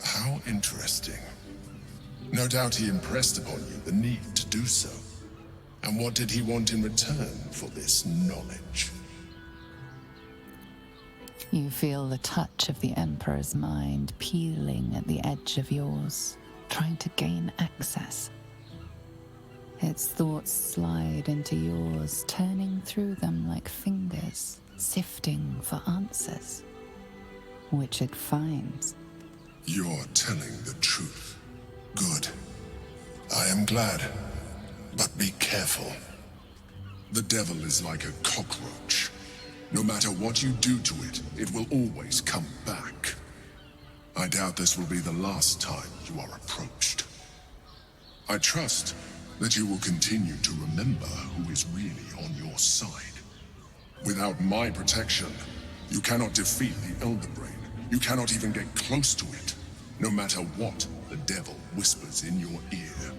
How interesting. No doubt he impressed upon you the need to do so. And what did he want in return for this knowledge? You feel the touch of the Emperor's mind peeling at the edge of yours, trying to gain access. Its thoughts slide into yours, turning through them like fingers, sifting for answers, which it finds. You're telling the truth. Good. I am glad. But be careful. The devil is like a cockroach. No matter what you do to it, it will always come back. I doubt this will be the last time you are approached. I trust that you will continue to remember who is really on your side. Without my protection, you cannot defeat the Elder Brain. You cannot even get close to it, no matter what the devil whispers in your ear.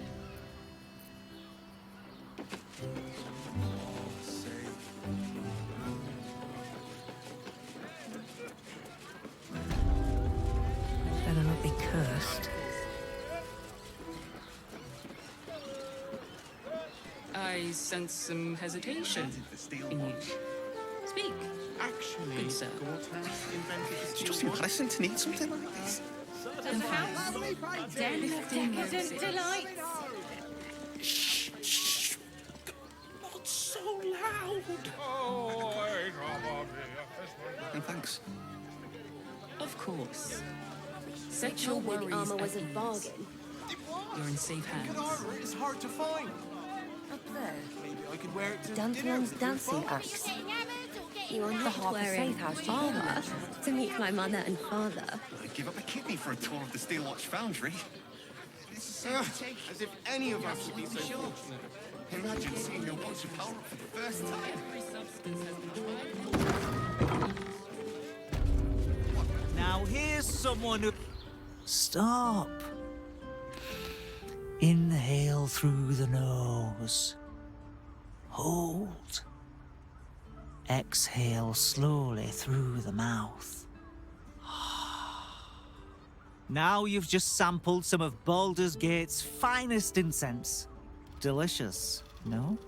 Better not be cursed. I sense some hesitation in you. Speak. Actually, good sir. invented the Just impressing to need something like this. Shh, shh. Not so loud. And thanks. Of course. Set Set your your worries armor at was a ease. bargain. You're in safe hands. It's hard to find. Up there. Maybe I could wear it to Dantheon's dancing axe. You are The not half of wearing Safe House armor to meet my mother and father. I'd give up a kidney for a tour of the Steel Watch Foundry. As if any of us would be so fortunate. Imagine seeing your watch power up for the first time. Now here's someone who... Stop. Inhale through the nose. Hold. Exhale slowly through the mouth. Now you've just sampled some of Baldurs Gate's finest incense. Delicious, no?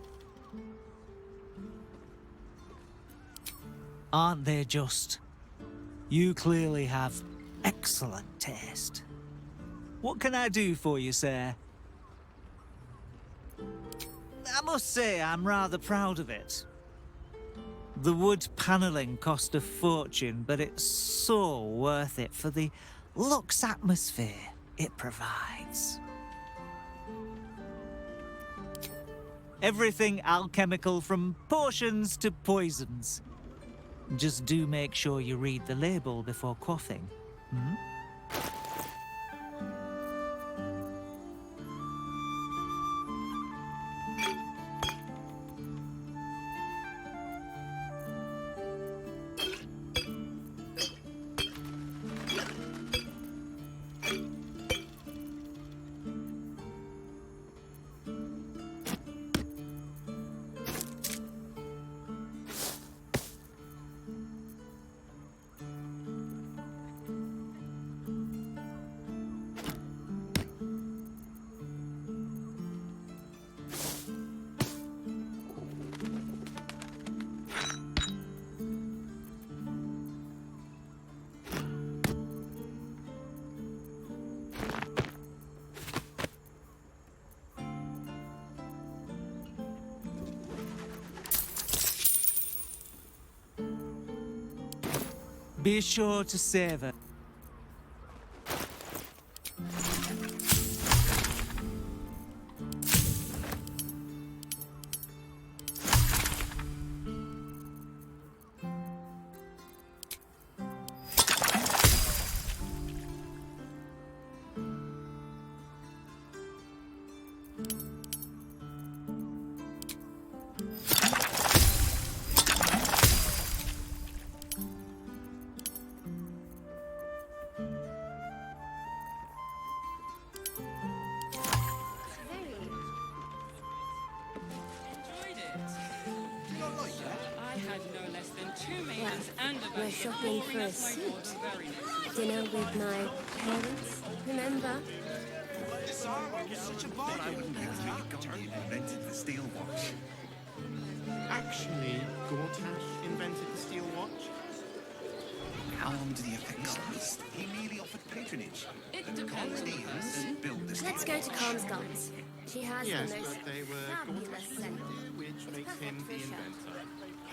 Aren't they just? You clearly have excellent taste. What can I do for you, sir? I must say I'm rather proud of it. The wood panelling cost a fortune, but it's so worth it for the luxe atmosphere it provides. Everything alchemical from potions to poisons. Just do make sure you read the label before quaffing. Hmm? Be sure to save it. I had no less than 2 maidens and a We're band shopping pouring for a us my suit. water very nice. dinner with my parents, remember? Such a bargain. I wouldn't give it to you. Invented the steel watch. Actually, Gortash invented the steel watch. How long did he have to cost? He merely offered patronage. It depends on the person. Let's go to Calm's Gums. She has Yes, the most but they were fabulous Gortash's scent. which makes perfect him for the a show. inventor.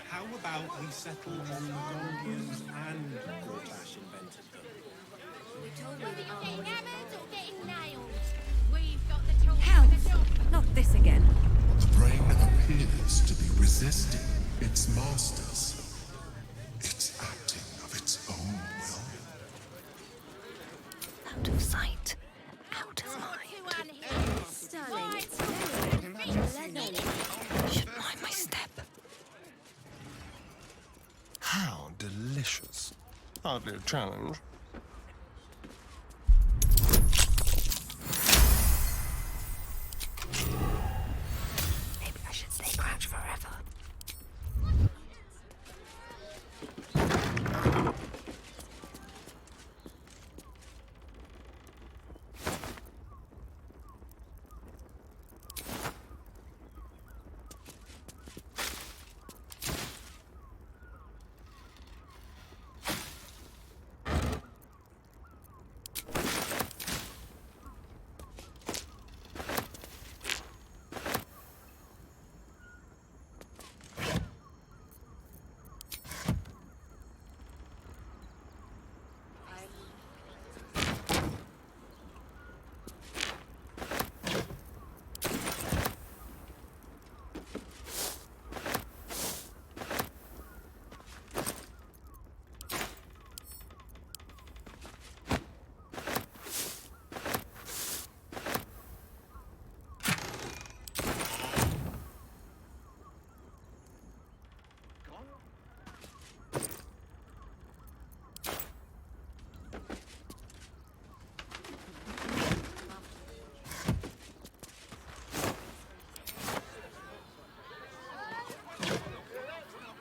How about we settle on the Gondians and Gortash invented them? Hell! Not this again. The brain appears to be resisting its masters. It's acting of its own will. Out of sight, out of mind. Darling, it's very leathery. Should mind my step. How delicious. Hardly a challenge. Maybe I should stay crouched forever.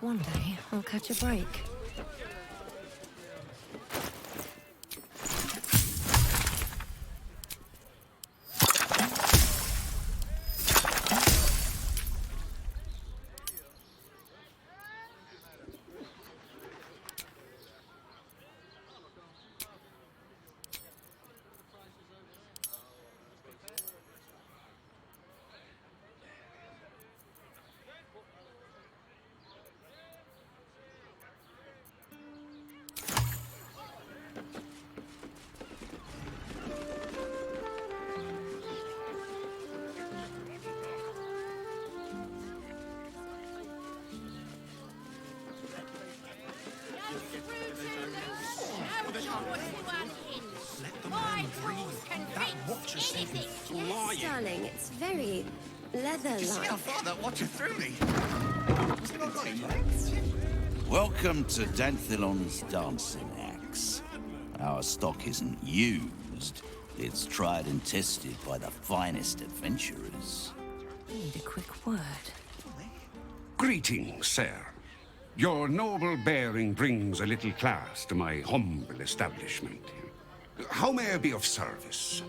One day, I'll catch a break. Darling, it's very leather-like. See how far that watcher threw me? Has anyone got him? Welcome to Danthilon's dancing axe. Our stock isn't used. It's tried and tested by the finest adventurers. Need a quick word. Greetings, sir. Your noble bearing brings a little class to my humble establishment. How may I be of service?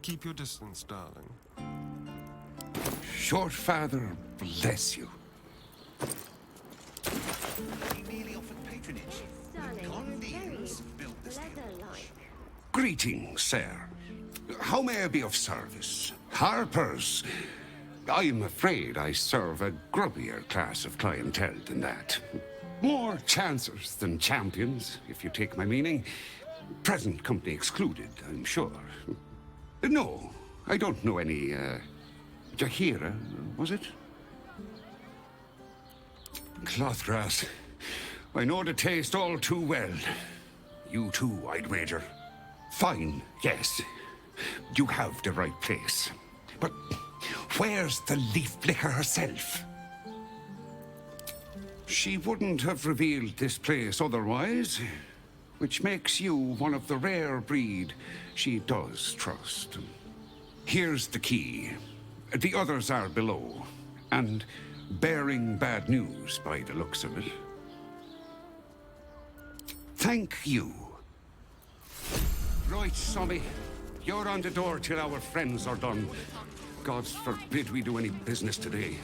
Keep your distance, darling. Short father, bless you. He merely offered patronage. Gondians built this lodge. Greetings, sir. How may I be of service? Harpers. I'm afraid I serve a grubbier class of clientele than that. More chancers than champions, if you take my meaning. Present company excluded, I'm sure. No, I don't know any, Jahira, was it? Clothgrass. I know the taste all too well. You too, I'd wager. Fine, yes. You have the right place. But where's the leaf flicker herself? She wouldn't have revealed this place otherwise, which makes you one of the rare breed she does trust. Here's the key. The others are below, and bearing bad news by the looks of it. Thank you. Right, Sommy. You're on the door till our friends are done. God forbid we do any business today.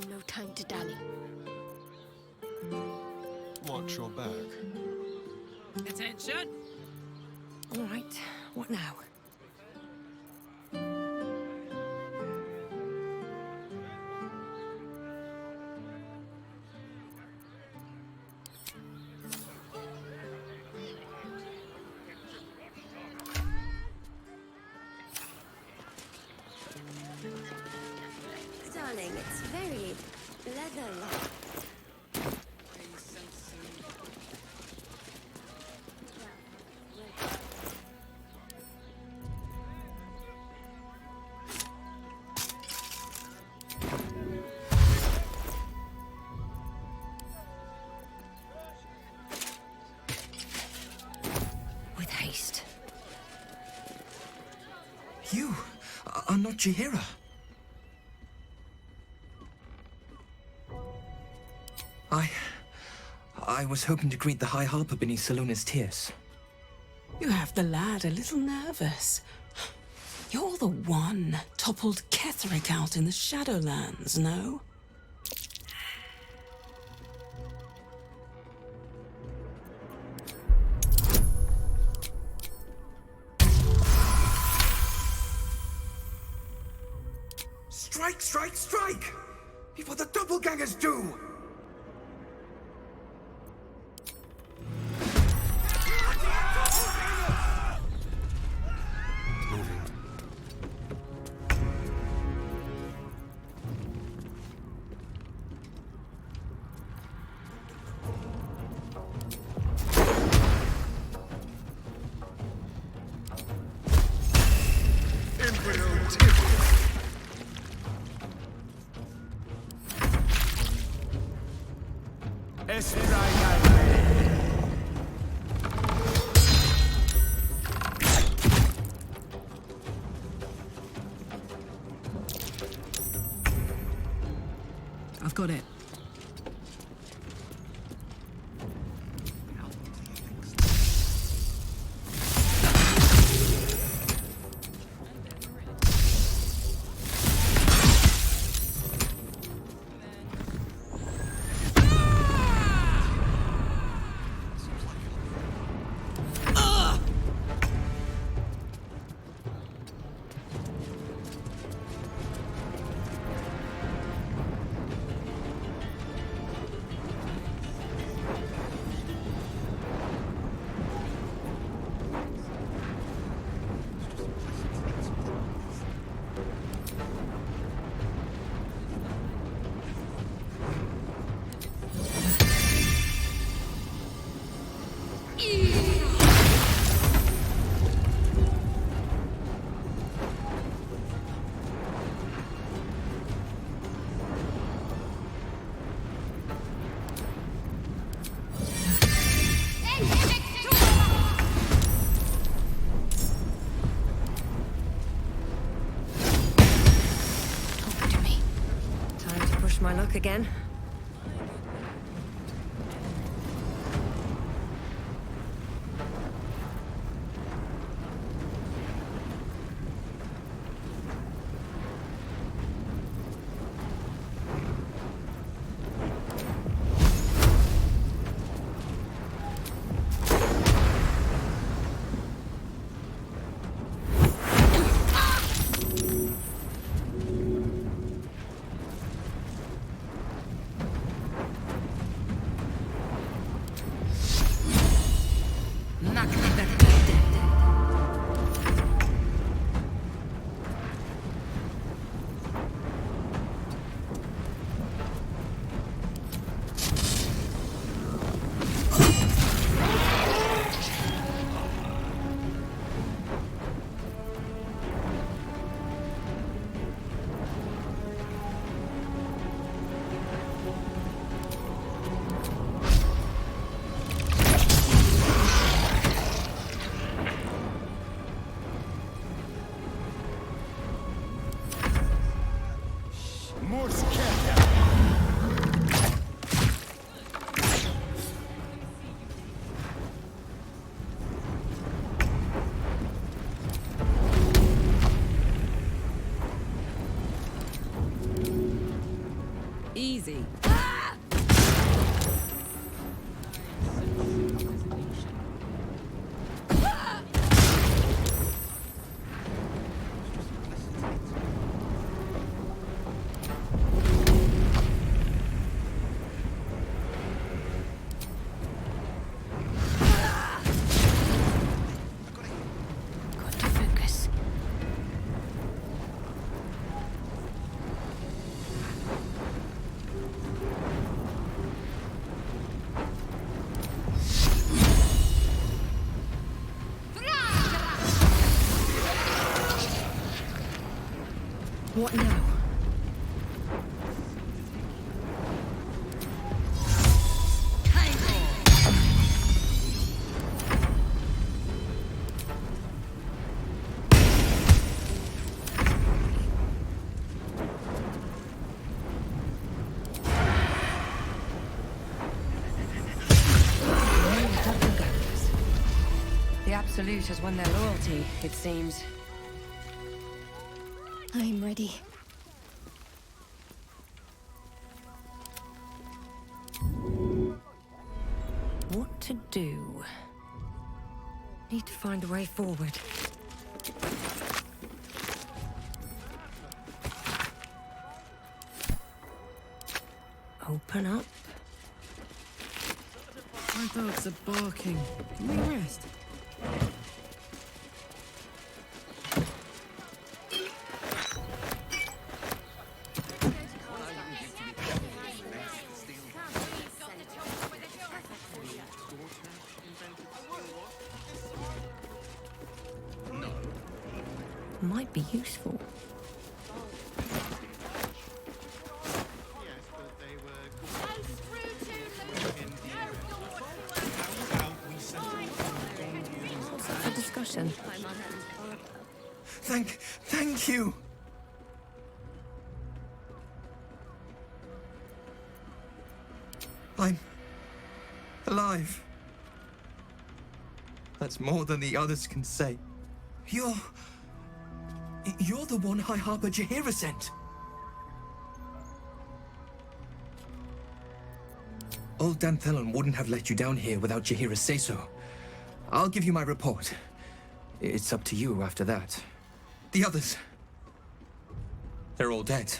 No time to dally. Watch your back. Attention! All right, what now? Darling, it's very leather-like. With haste. not Jahira. I was hoping to greet the High Harper beneath Salona's tears. You have the lad a little nervous. You're the one toppled Ketheric out in the Shadowlands, no? Strike, strike, strike! Before the doppelgangers do! I've got it. My luck again. Easy. Absolute has won their loyalty, it seems. I'm ready. What to do? Need to find a way forward. Open up. My dogs are barking. Can we rest? Might be useful. For discussion. Thank you. I'm alive. That's more than the others can say. You're the one High Harper Jaheira sent. Old Danthelon wouldn't have let you down here without Jaheira's say-so. I'll give you my report. It's up to you after that. The others... they're all dead.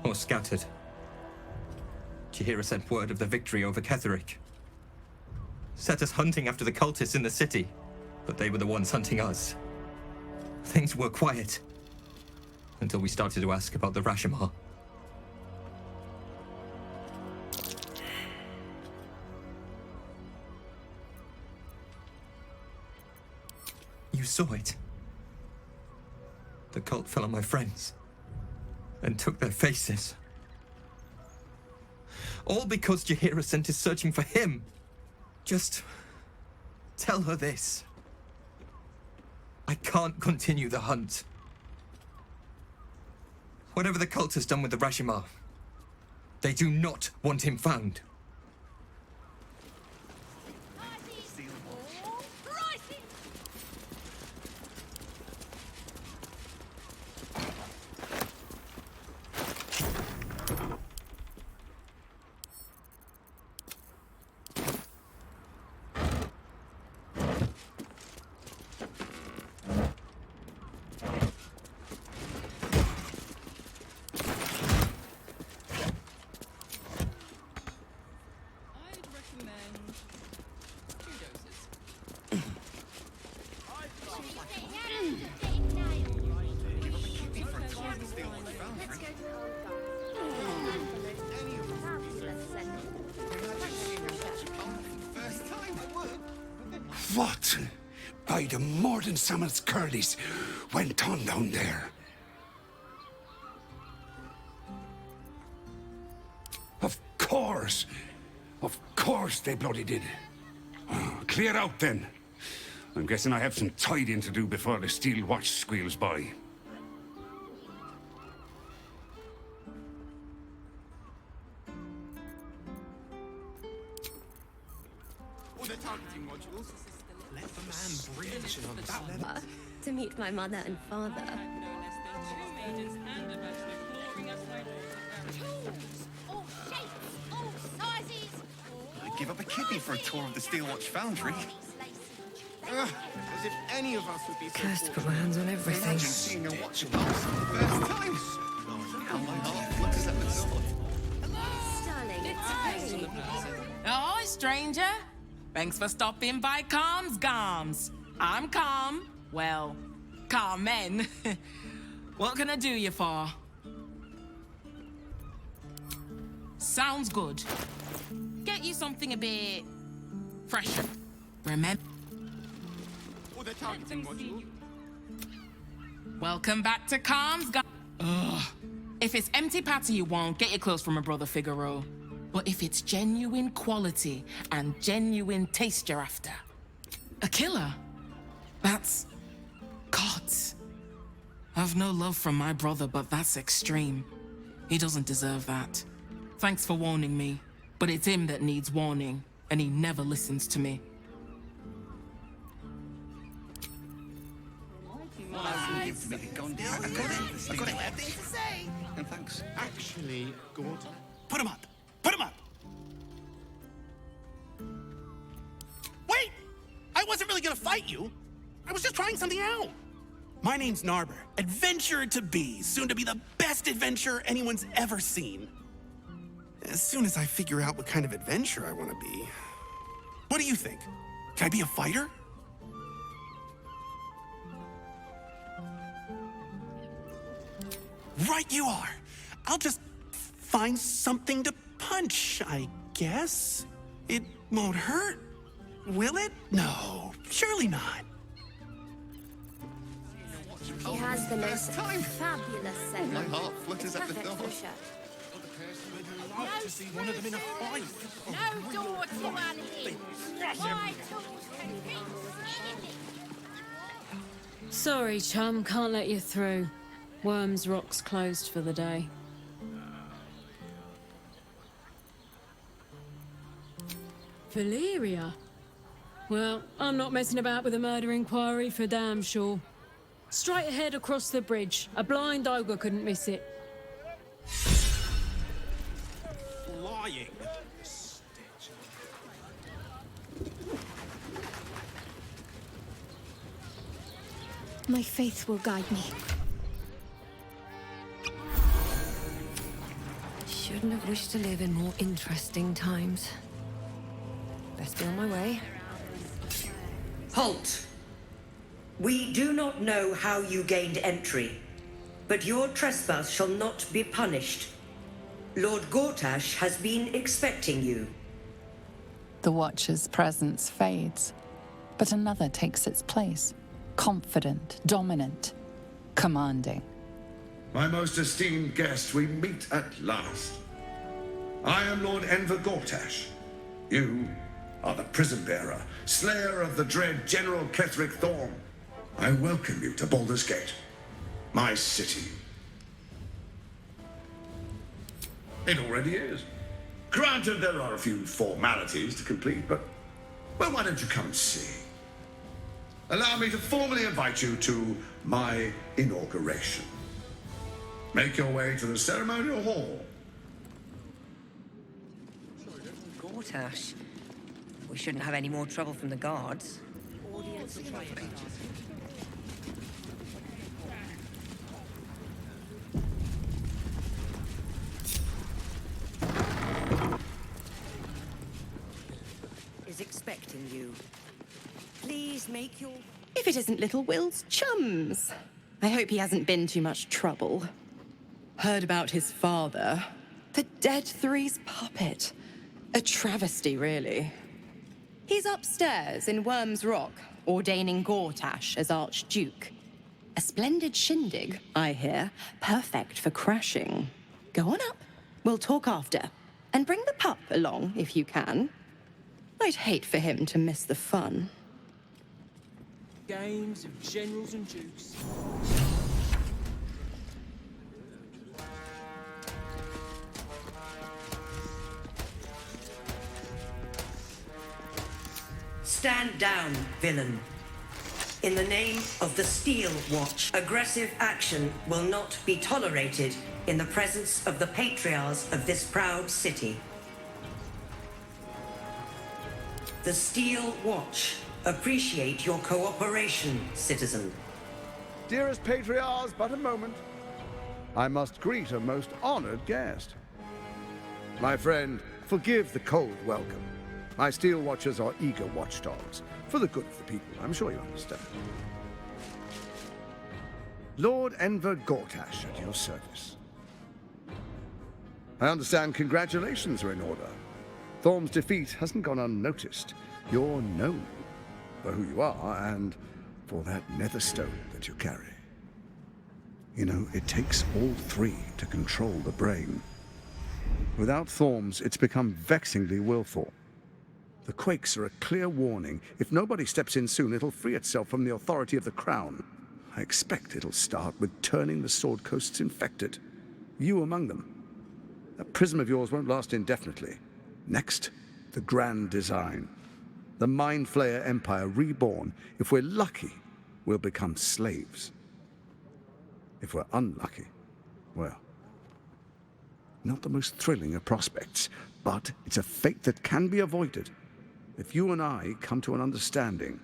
Or scattered. Jaheira sent word of the victory over Ketheric. Set us hunting after the cultists in the city, but they were the ones hunting us. Things were quiet. Until we started to ask about the Rashomar. You saw it. The cult fell on my friends and took their faces. All because Jaheira sent us searching for him. Just tell her this. I can't continue the hunt. Whatever the cult has done with the Rashomar, they do not want him found. What by the Morden Summon's Curlies went on down there? Of course they bloody did. Oh, clear out then. I'm guessing I have some tidying to do before the steel watch squeals by. To meet my mother and father. I'd give up a kidney for a tour of the Steel Watch Foundry. As if any of us would be so Cursed to put my hands on everything. Imagine seeing a watch of ours for the first time. How my heart flutters at the thought. Darling, it's Ahoy, stranger. Thanks for stopping by Calm's Gums. I'm Calm. Well, Carmen. What can I do you for? Sounds good. Get you something a bit fresher. Remember? They're targeting module. Welcome back to Calm's Gums. Ugh. If it's empty patty you want, get your clothes from my brother Figaro. But if it's genuine quality and genuine taste you're after, a killer. That's... God. I've no love from my brother, but that's extreme. He doesn't deserve that. Thanks for warning me, but it's him that needs warning, and he never listens to me. to make it gone down. I got it. I got it. Thing to say. And thanks. Actually, Gord. Put him up. Put him up. Wait! I wasn't really gonna fight you. I was just trying something out. My name's Narber, adventurer to be, soon to be the best adventurer anyone's ever seen. As soon as I figure out what kind of adventurer I want to be. What do you think? Can I be a fighter? Right you are. I'll just find something to punch, I guess. It won't hurt, will it? No, surely not. He has the most fabulous sense. My heart flutters at the Perfect thought. for a shirt. I'd love to see one of them in a fight. No door to unhing. My tools can fix anything. Sorry, chum, can't let you through. Worms Rock's closed for the day. Valyria? Well, I'm not messing about with a murder inquiry for damn sure. Straight ahead across the bridge. A blind ogre couldn't miss it. Lying. My faith will guide me. Shouldn't have wished to live in more interesting times. Best be on my way. Halt! We do not know how you gained entry, but your trespass shall not be punished. Lord Gortash has been expecting you. The Watcher's presence fades, but another takes its place. Confident, dominant, commanding. My most esteemed guest, we meet at last. I am Lord Enver Gortash. You are the prison bearer, slayer of the dread General Ketheric Thorm. I welcome you to Baldurs Gate, my city. It already is. Granted, there are a few formalities to complete, but, well, why don't you come and see? Allow me to formally invite you to my inauguration. Make your way to the ceremonial hall. Gortash. We shouldn't have any more trouble from the guards. Is expecting you. Please make your... If it isn't little Will's chums. I hope he hasn't been too much trouble. Heard about his father. The Dead Three's puppet. A travesty, really. He's upstairs in Worms Rock, ordaining Gortash as Archduke. A splendid shindig, I hear. Perfect for crashing. Go on up. We'll talk after. And bring the pup along, if you can. I'd hate for him to miss the fun. Games of generals and dukes. Stand down, villain. In the name of the Steel Watch, aggressive action will not be tolerated in the presence of the patriarchs of this proud city. The Steel Watch appreciate your cooperation, citizen. Dearest patriarchs, but a moment. I must greet a most honored guest. My friend, forgive the cold welcome. My Steel Watchers are eager watchdogs, for the good of the people, I'm sure you understand. Lord Enver Gortash at your service. I understand congratulations are in order. Thorm's defeat hasn't gone unnoticed. You're known for who you are and for that nether stone that you carry. You know, it takes all three to control the brain. Without Thorm's, it's become vexingly willful. The quakes are a clear warning. If nobody steps in soon, it'll free itself from the authority of the crown. I expect it'll start with turning the Sword Coasts infected. You among them. That prism of yours won't last indefinitely. Next, the grand design. The Mind Flayer Empire reborn. If we're lucky, we'll become slaves. If we're unlucky, well, not the most thrilling of prospects, but it's a fate that can be avoided if you and I come to an understanding.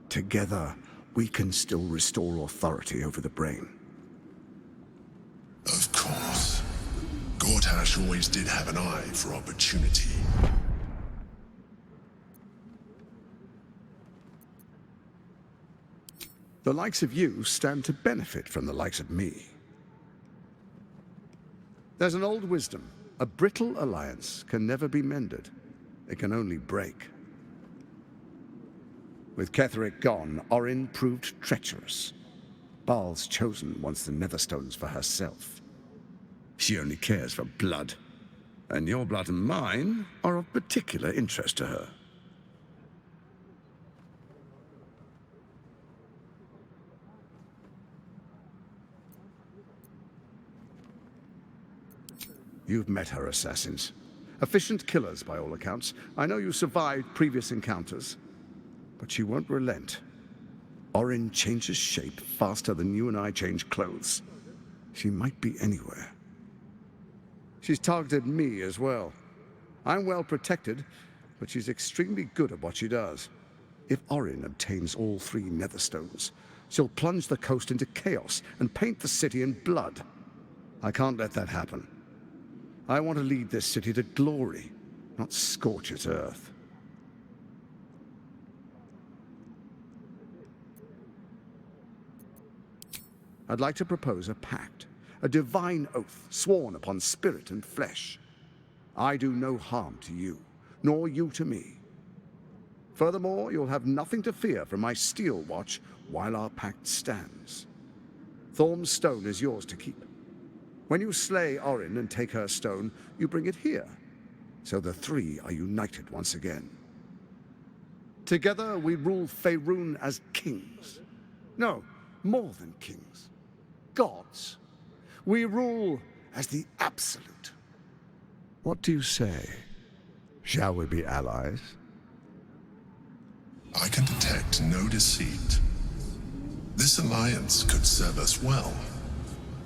Together, we can still restore authority over the brain. Of course. Gortash always did have an eye for opportunity. The likes of you stand to benefit from the likes of me. There's an old wisdom. A brittle alliance can never be mended. It can only break. With Ketheric gone, Orin proved treacherous. Baal's chosen wants the Netherstones for herself. She only cares for blood. And your blood and mine are of particular interest to her. You've met her assassins. Efficient killers, by all accounts. I know you survived previous encounters, but she won't relent. Orin changes shape faster than you and I change clothes. She might be anywhere. She's targeted me as well. I'm well protected, but she's extremely good at what she does. If Orin obtains all 3 Netherstones, she'll plunge the coast into chaos and paint the city in blood. I can't let that happen. I want to lead this city to glory, not scorch its earth. I'd like to propose a pact, a divine oath sworn upon spirit and flesh. I do no harm to you, nor you to me. Furthermore, you'll have nothing to fear from my steel watch while our pact stands. Thorm's stone is yours to keep. When you slay Orin and take her stone, you bring it here, so the 3 are united once again. Together we rule Faerun as kings. No, more than kings. Gods. We rule as the absolute. What do you say? Shall we be allies? I can detect no deceit. This alliance could serve us well.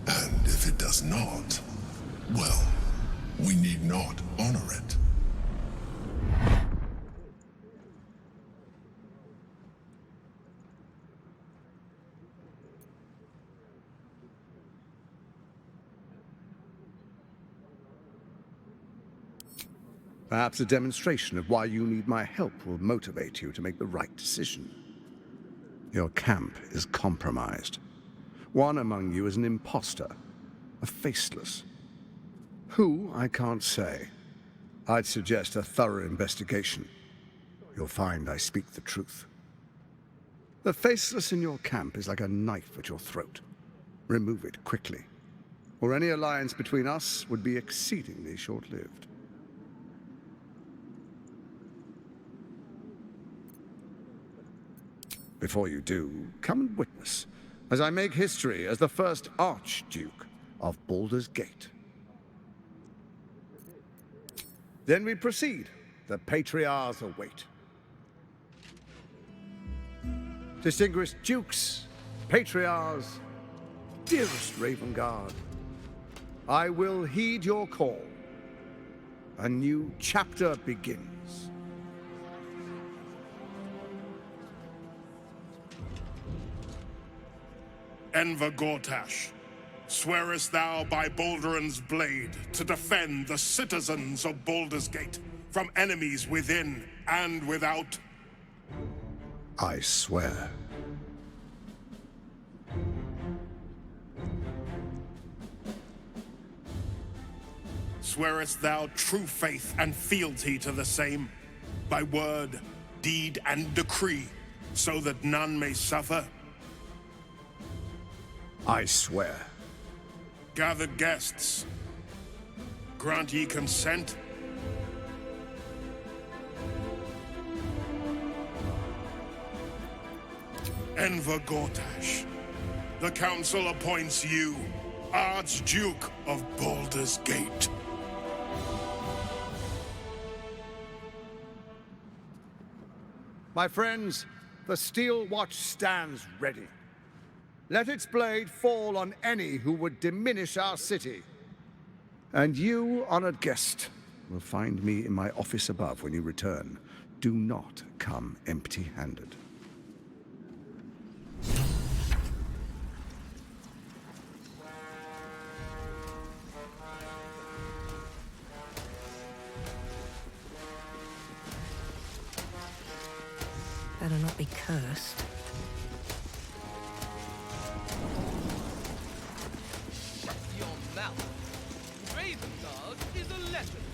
And if it does not, well, we need not honor it. Perhaps a demonstration of why you need my help will motivate you to make the right decision. Your camp is compromised. One among you is an imposter, a faceless. Who, I can't say. I'd suggest a thorough investigation. You'll find I speak the truth. The faceless in your camp is like a knife at your throat. Remove it quickly, or any alliance between us would be exceedingly short-lived. Before you do, come and witness, as I make history as the first Archduke of Baldurs Gate. Then we proceed. The Patriarchs await. Distinguished Dukes, Patriarchs, dearest Ravengard, I will heed your call. A new chapter begins. Enver Gortash, swearest thou by Balduran's blade to defend the citizens of Baldurs Gate from enemies within and without? I swear. Swearest thou true faith and fealty to the same, by word, deed, and decree, so that none may suffer? I swear. Gathered guests, grant ye consent? Enver Gortash, the council appoints you Archduke of Baldurs Gate. My friends, the Steel Watch stands ready. let its blade fall on any who would diminish our city. And you, honored guest, will find me in my office above when you return. Do not come empty-handed. Better not be cursed. Shut your mouth. Ravengard is a legend.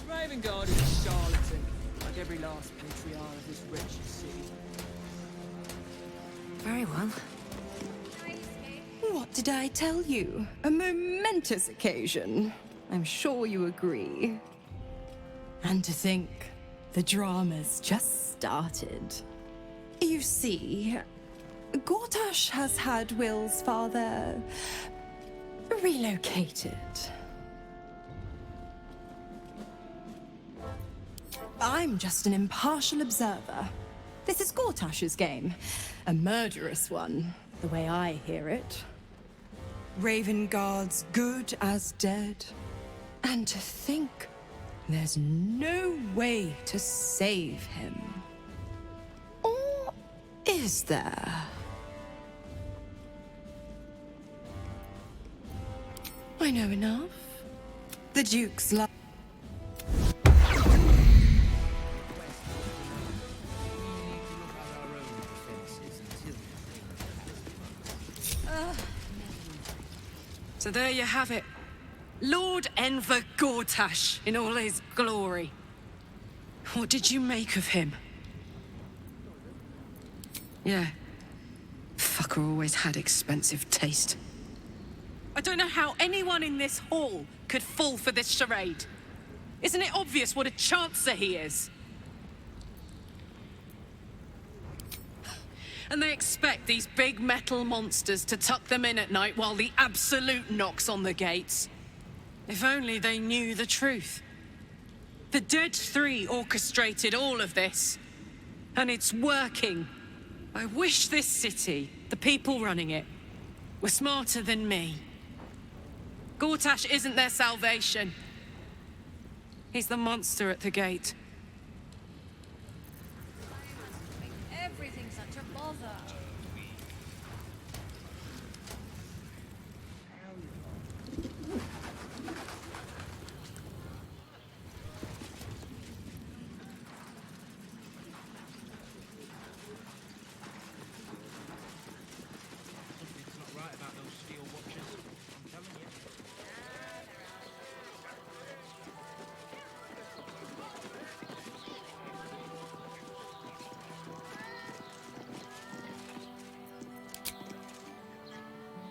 Ravengard is a charlatan, like every last patriarch of this wretched city. Very well. What did I tell you? A momentous occasion. I'm sure you agree. And to think, the drama's just started. You see, Gortash has had Will's father relocated. I'm just an impartial observer. This is Gortash's game. A murderous one, the way I hear it. Ravengard's good as dead. And to think, there's no way to save him. Or is there? I know enough. The Duke's love. So there you have it. Lord Enver Gortash in all his glory. What did you make of him? Yeah. Fucker always had expensive taste. I don't know how anyone in this hall could fall for this charade. Isn't it obvious what a chancer he is? And they expect these big metal monsters to tuck them in at night while the Absolute knocks on the gates. If only they knew the truth. The Dead Three orchestrated all of this. And it's working. I wish this city, the people running it, were smarter than me. Gortash isn't their salvation. He's the monster at the gate.